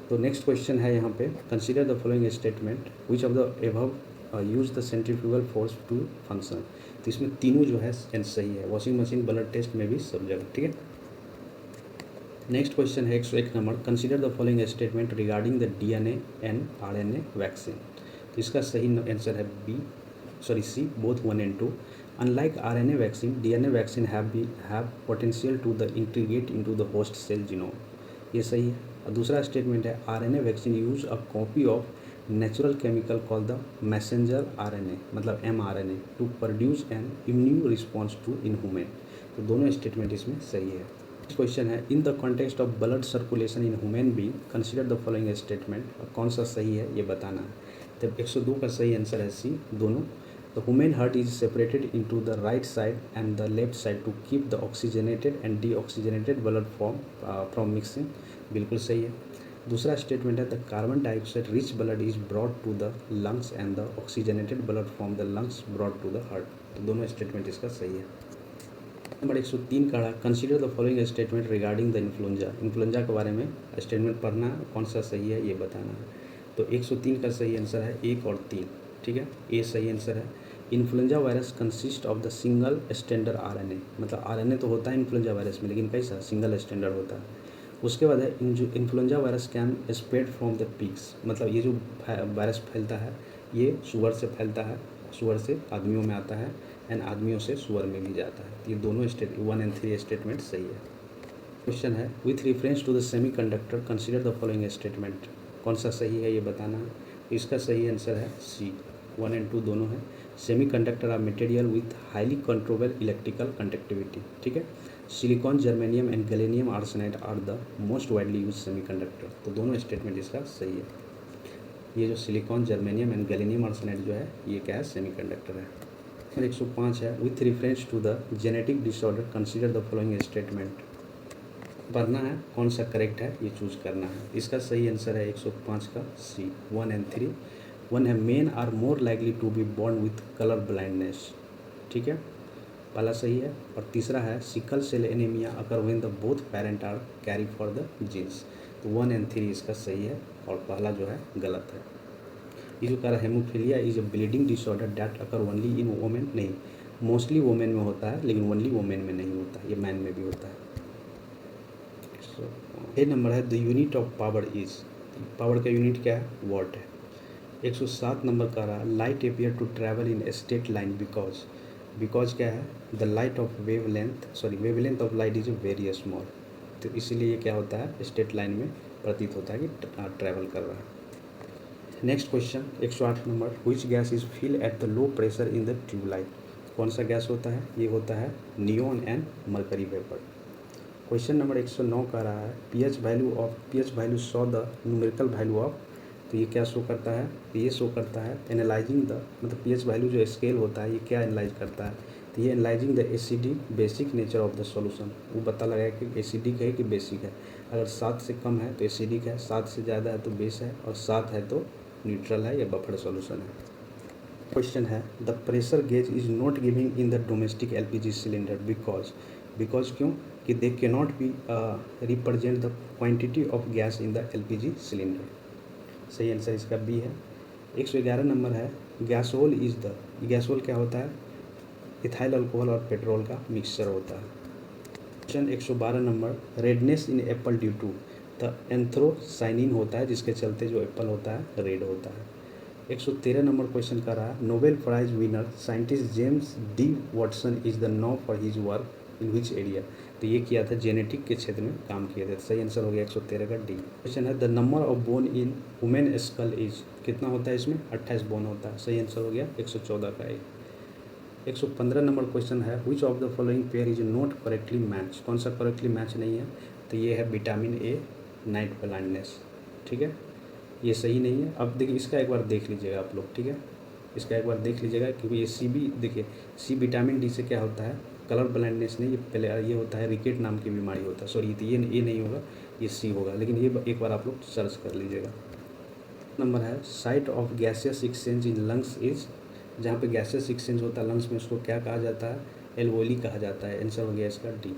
तो नेक्स्ट क्वेश्चन है यहाँ पे consider the following statement which of the above use the centrifugal force to function. तो इसमें तीनों जो है सही है। वॉशिंग मशीन, ब्लड टेस्ट में भी सब जगह, ठीक है। नेक्स्ट क्वेश्चन है 101 number, consider the following statement regarding the DNA and RNA vaccine. तो इसका सही आंसर है C, both 1 and 2। Unlike RNA vaccine, DNA vaccine have potential to the integrate into the host cell genome. ये सही है। और दूसरा स्टेटमेंट है RNA vaccine use a copy of natural chemical call the messenger RNA, मतलब mRNA, to produce an immune response to in human. तो दोनों स्टेटमेंट इसमें सही है। क्वेश्चन है in the context of blood circulation in human being consider the following statement. कौन सा सही है ये बताना है। तब 102 का सही आंसर है सी, दोनों। The human heart is separated into the right side and the left side to keep the oxygenated and deoxygenated blood from mixing. बिल्कुल सही है। दूसरा स्टेटमेंट है the carbon dioxide rich blood is brought to the lungs and the oxygenated blood from the lungs brought to the heart. तो दोनों स्टेटमेंट इसका सही है। नंबर 103 का consider the following statement regarding the influenza. Influenza के बारे में स्टेटमेंट पढ़ना है, कौन सा सही है ये बताना है। तो 103 का सही आंसर है 1 और 3। ठीक है, ये सही आंसर है। Influenza virus consist of the single standard RNA, मतलब आरएनए तो होता है इन्फ्लुएंजा वायरस में, लेकिन कैसा सिंगल स्टैंडर्ड होता है। उसके बाद है influenza virus can spread from the pigs, मतलब ये जो वायरस फैलता है ये सुअर से फैलता है, सुअर से आदमियों में आता है एंड आदमियों से सुअर में भी जाता है। ये दोनों 1 and 3 स्टेटमेंट सही है। क्वेश्चन है with reference to the semiconductor consider the following statement. कौन सा सही है ये बताना है। इसका सही आंसर है सी, 1 and 2 दोनों है। Semiconductor are material with highly controllable electrical conductivity. ठीक है, silicon, germanium and gallium arsenide are the most widely use semiconductor. तो दोनों स्टेटमेंट इसका सही है। ये जो silicon, germanium and gallium arsenide जो है ये क्या है, सेमीकंडक्टर है। 105 है with reference to the genetic disorder consider the following statement. पढ़ना है, कौन सा करेक्ट है ये चूज करना है। इसका सही आंसर है 105 का सी, 1 and 3। 1 है men are more likely to be born with colour blindness. ठीक है, पहला सही है। और तीसरा है sickle cell anaemia occur when the both parent are carry for the genes. तो 1 and 3 इसका सही है और पहला जो है गलत है। ये जो कह रहा है haemophilia is a bleeding disorder that occur only in women, नहीं, मोस्टली वोमेन में होता है लेकिन ओनली वोमेन में नहीं होता, ये मैन में भी होता है। ये नंबर है the unit of power is, power का यूनिट क्या है, वॉट है। 107 नंबर का रहा light appear to travel in straight line because क्या है, the light of wavelength of light is very small. तो इसीलिए ये क्या होता है, स्ट्रेट लाइन में प्रतीत होता है कि ट्रैवल कर रहा है। Next question 108 number, which gas is fill at the low pressure in the tubelight. कौन सा गैस होता है, ये होता है neon and mercury vapour. Question number 109 का रहा है pH value so the numerical value of. तो ये क्या शो करता है, तो ये शो करता है एनालाइजिंग द, मतलब पीएच वैल्यू जो स्केल होता है ये क्या एनालाइज करता है, तो ये analysing the acidic basic nature of the solution. वो पता लगाया कि एसिडिक है कि बेसिक है। अगर 7 से कम है तो एसिडिक है, 7 से ज़्यादा है तो बेस है, और 7 है तो न्यूट्रल है या बफर सॉल्यूशन है। क्वेश्चन है the pressure gauge is not giving in the domestic LPG cylinder because क्यों, कि दे के not be represent the quantity of gas in the LPG cylinder. सही आंसर इसका बी है। 111 नंबर है गैसोल गैसोल क्या होता है, इथाइल अल्कोहल और पेट्रोल का मिक्सचर होता है। Question 112 number redness in apple due to, the anthocyanin होता है जिसके चलते जो एप्पल होता है रेड होता है। 113 नंबर क्वेश्चन का रहा Nobel prize winner scientist James D Watson is the known for his work in which area. तो ये किया था जेनेटिक के क्षेत्र में काम किए थे। सही आंसर हो गया 113 का डी। क्वेश्चन है the number of bone in women skull is, कितना होता है इसमें, 28 बोन होता है। सही आंसर हो गया 114 का ए। 115 नंबर क्वेश्चन है which of the following pair is not correctly match. कौन सा करेक्टली मैच नहीं है, तो ये है विटामिन ए नाइट ब्लाइंडनेस। ठीक है, ये सही नहीं है। अब देखिए इसका एक बार देख लीजिएगा आप लोग, ठीक है, इसका एक बार देख लीजिएगा क्योंकि ये सी भी देखिए, सी विटामिन डी से क्या होता है, कलर ब्लाइंडनेस नहीं, ये पहले ये होता है रिकेट नाम की बीमारी होता है। सॉरी, तो ये नहीं होगा, ये सी होगा, लेकिन ये एक बार आप लोग सर्च कर लीजिएगा। नंबर है site of gaseous exchange in lungs is, जहाँ पे गैसियस एक्सचेंज होता है लंग्स में उसको क्या कहा जाता है, एल्वोली कहा जाता है। आंसर हो गया इसका डी।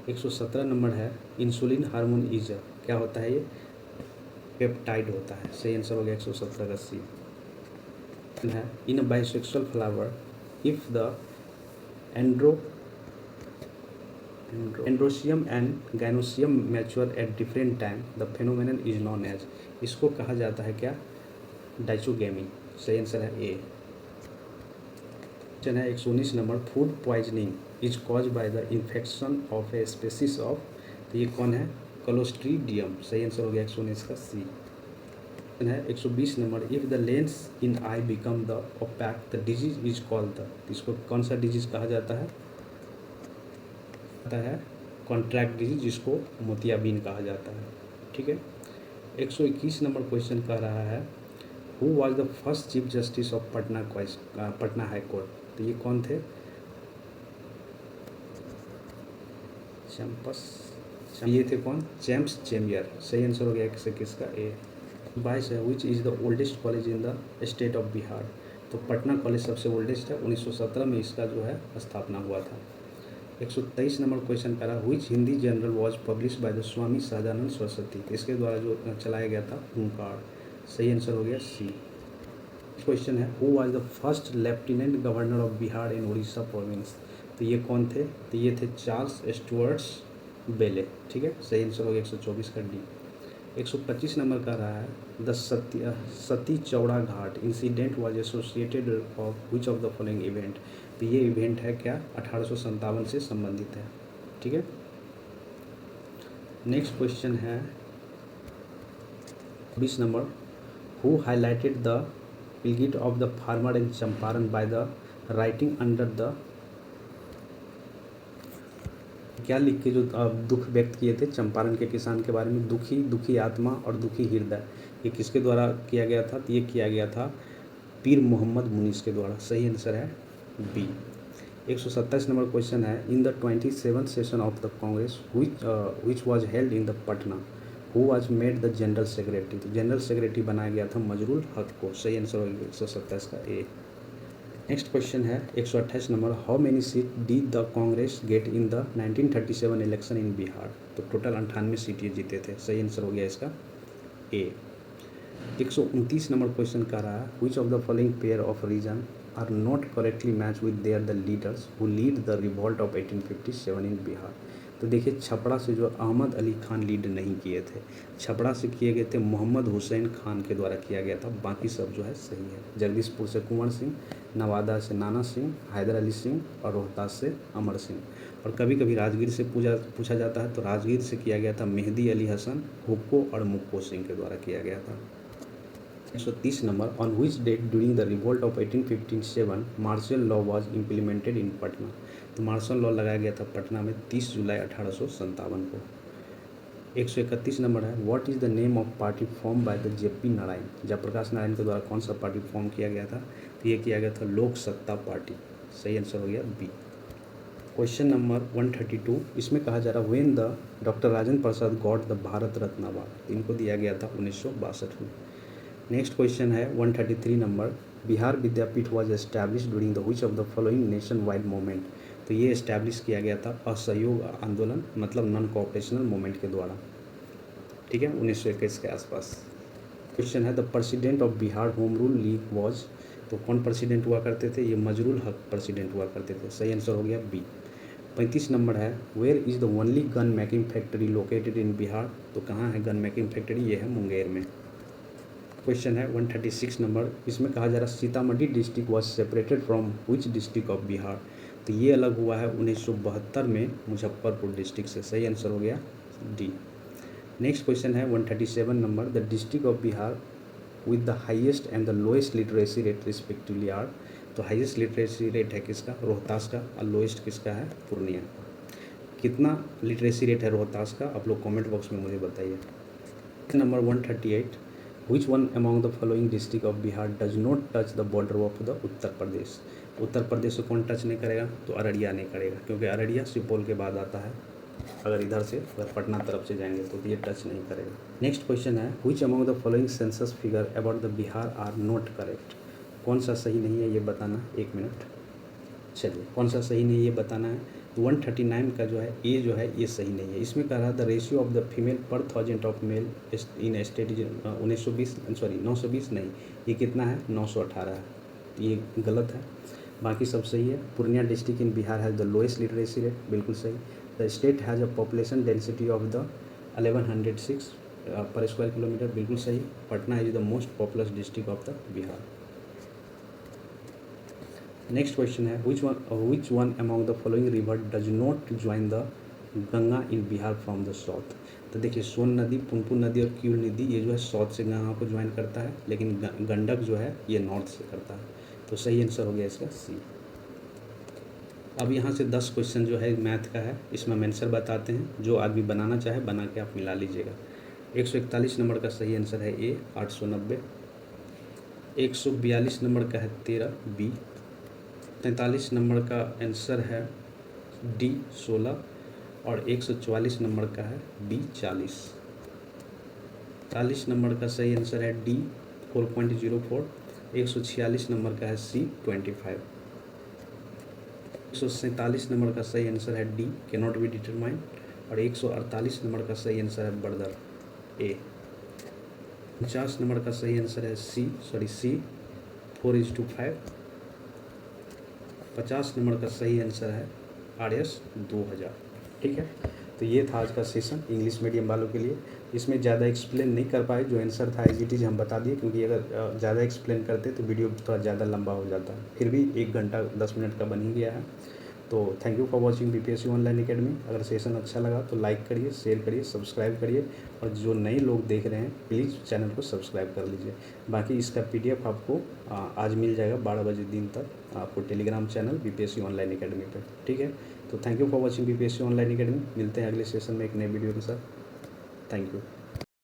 117 नंबर है इंसुलिन हार्मोन इज, क्या होता है ये, पेप्टाइड होता है। सही आंसर हो गया 117 का सी है। In a bisexual flower if the androecium and gynoecium mature at different time, the phenomenon is known as, इसको कहा जाता है क्या, डाइचोगेमी। सही आंसर है ए। क्वेश्चन है 119 number, food poisoning is cause by the infection of a species of, तो ये कौन है, क्लोस्ट्रीडियम। सही आंसर हो गया 119 का सी। क्वेश्चन है 120 number, if the lens in eye become the opaque the disease is called the, इसको कौन सा डिजीज कहा जाता है, कॉन्ट्रैक्ट डिजीज, जिसको मोतियाबिंद कहा जाता है। ठीक है। 121 नंबर क्वेश्चन कह रहा है, who was the first chief justice of Patna high court, तो ये कौन थे, ये थे कौन, जेम्स चेम्बियर। सही आंसर हो गया किसका ए। 22 है, which is the oldest college in the state of Bihar, तो पटना कॉलेज सबसे ओल्डेस्ट है, 1917 में इसका जो है स्थापना हुआ था। 123 नंबर क्वेश्चन करा, which Hindi journal was publish by the Swami Sahajanand Saraswati, इसके द्वारा जो चलाया गया था हुंकार। सही आंसर हो गया सी। क्वेश्चन है, who was the first lieutenant governor of Bihar in Orissa province, तो ये कौन थे, तो ये थे चार्ल्स स्टुअर्ट्स बेले। ठीक है। सही आंसर हो गया 124 का डी। 125 नंबर का रहा है, the Sati Chaura Ghat incident was associated of which of the following event, तो ये इवेंट है क्या, 1857 से संबंधित है। ठीक है। नेक्स्ट क्वेश्चन है 20 number, who highlighted the plight of the farmer in Champaran by the writing under the, क्या लिख के जो दुख व्यक्त किए थे चंपारण के किसान के बारे में, दुखी आत्मा और दुखी हृदय, ये किसके द्वारा किया गया था, तो ये किया गया था पीर मोहम्मद मुनीस के द्वारा। सही आंसर है बी। 127 नंबर क्वेश्चन है, in the 27th session of the Congress which was held in the Patna, who was made the general secretary, तो जनरल सेक्रेटरी बनाया गया था मजरूल हक को। सही आंसर हो गया 127 का ए। नेक्स्ट क्वेश्चन है 128 number, how many seat D the Congress get in the 1937 election in Bihar, तो टोटल 98 सीट ये जीते थे। सही आंसर हो गया इसका ए। 129 नंबर क्वेश्चन का रहा है, which of the following pair of region are not correctly match with there the leaders who lead the revolt of 1857 in Bihar, तो देखिए छपरा से जो अहमद अली खान लीड नहीं किए थे, छपरा से किए गए थे मोहम्मद हुसैन खान के द्वारा किया गया था, बाकी सब जो है सही है। जगदीशपुर से कुंवर सिंह, नवादा से नाना सिंह, हैदर अली सिंह और रोहतास से अमर सिंह, और कभी कभी राजगीर से पूछा जाता है, तो राजगीर से किया गया था मेहदी अली हसन, हुक्को और मुक्को सिंह के द्वारा किया गया था। 130 number, on which date during the revolt of 1857 martial law was implemented in Patna, तो मार्शल लॉ लगाया गया था पटना में 30 जुलाई 1857 को। 131 नंबर है, what is the name of party form by the JP Narayan, Jayaprakash Narayan के द्वारा कौन सा पार्टी फॉर्म किया गया था, तो ये किया गया था लोक सत्ता पार्टी। सही आंसर हो गया बी। क्वेश्चन नंबर 132, इसमें कहा जा रहा है when the doctor Rajendra Prasad got the Bharat Ratna award, इनको दिया गया था 1962 में। नेक्स्ट क्वेश्चन है 133 number, Bihar Vidyapeeth was establish during the which of the following nation wide movement, तो ये एस्टैब्लिश किया गया था असहयोग आंदोलन मतलब नॉन कोऑपरेशनल मूवमेंट के द्वारा। ठीक है, 1921 के आसपास। क्वेश्चन है the president of Bihar home rule league was, तो कौन प्रेसिडेंट हुआ करते थे, ये मजरूल हक प्रेसिडेंट हुआ करते थे। सही आंसर हो गया बी। 35 नंबर है, where is the only gun making factory located in Bihar, तो कहाँ है गन मेकिंग फैक्ट्री, ये है मुंगेर में। क्वेश्चन है 136 नंबर, इसमें कहा जा रहा है Sitamarhi district was separated from which district of Bihar, तो ये अलग हुआ है 1972 में मुजफ्फरपुर डिस्ट्रिक्ट से। सही आंसर हो गया डी। नेक्स्ट क्वेश्चन है 137 number, the district of Bihar with the highest and the lowest literacy rate respectively are, तो हाईएस्ट लिटरेसी रेट है किसका, रोहतास का, और लोएस्ट किसका है, पूर्णिया। कितना लिटरेसी रेट है रोहतास का, आप लोग कमेंट बॉक्स में मुझे बताइए। Number 138, which one among the following district of Bihar does not touch the border of the Uttar Pradesh, Uttar Pradesh से कौन टच नहीं करेगा, तो अररिया नहीं करेगा, क्योंकि अररिया सुपौल के बाद आता है। अगर इधर से अगर पटना तरफ से जाएंगे तो ये टच नहीं करेगा। नेक्स्ट क्वेश्चन है, which among the following census figure about the Bihar are not correct, कौन सा सही नहीं है ये बताना, 1 मिनट। चलिए, कौन सा सही नहीं है ये बताना है। 139 का जो है ए जो है ये सही नहीं है। इसमें कह रहा है the ratio of the female पर 1000 ऑफ मेल इन स्टेट 920 नहीं, ये कितना है, 918 है, ये गलत है। बाकी सब सही है। पूर्णिया डिस्ट्रिक्ट इन बिहार है द लोएस्ट लिटरेसी रेट, बिल्कुल सही। The state has a population density of the 1106 per square kilometre, बिल्कुल सही। Patna is the most populous district of the Bihar. Next question है which one among the following river does not join the Ganga in Bihar from the south. तो देखिए सोन नदी, पुनपुन नदी और क्यूल नदी ये जो है साउथ से गंगा को ज्वाइन करता है, लेकिन गंडक जो है ये नॉर्थ से करता है। तो सही आंसर हो गया इसका सी। अब यहाँ से 10 क्वेश्चन जो है मैथ का है, इसमें हम आंसर बताते हैं। जो आदमी बनाना चाहे बना के आप मिला लीजिएगा। 141 नंबर का सही आंसर है ए 890। 142 नंबर का है 13 बी। 43 नंबर का आंसर है डी 16 और 144 नंबर का है बी 40। 40 नंबर का सही आंसर है डी 4.04। 146 नंबर का है सी 25। 147 नंबर का सही आंसर है डी कैनॉट बी डिटरमाइंड और 148 नंबर का सही आंसर है बर्दर ए। 50 नंबर का सही आंसर है सी 4:5। 50 नंबर का सही आंसर है RS 2000। ठीक है, तो ये था आज का सेशन इंग्लिश मीडियम वालों के लिए। इसमें ज़्यादा एक्सप्लेन नहीं कर पाए, जो आंसर था एज इट इज़ हम बता दिए, क्योंकि अगर ज़्यादा एक्सप्लेन करते तो वीडियो थोड़ा ज़्यादा लंबा हो जाता है। फिर भी 1 घंटा 10 मिनट का बन ही गया है। तो thank you for watching BPSC online academy. अगर सेशन अच्छा लगा तो लाइक करिए, शेयर करिए, सब्सक्राइब करिए, और जो नए लोग देख रहे हैं प्लीज़ चैनल को सब्सक्राइब कर लीजिए। बाकी इसका PDF आपको आज मिल जाएगा 12 बजे दिन तक आपको Telegram channel BPSC online academy पे। ठीक है, तो thank you for watching BPSC online academy. मिलते हैं अगले सेशन में एक नए वीडियो के साथ। Thank you.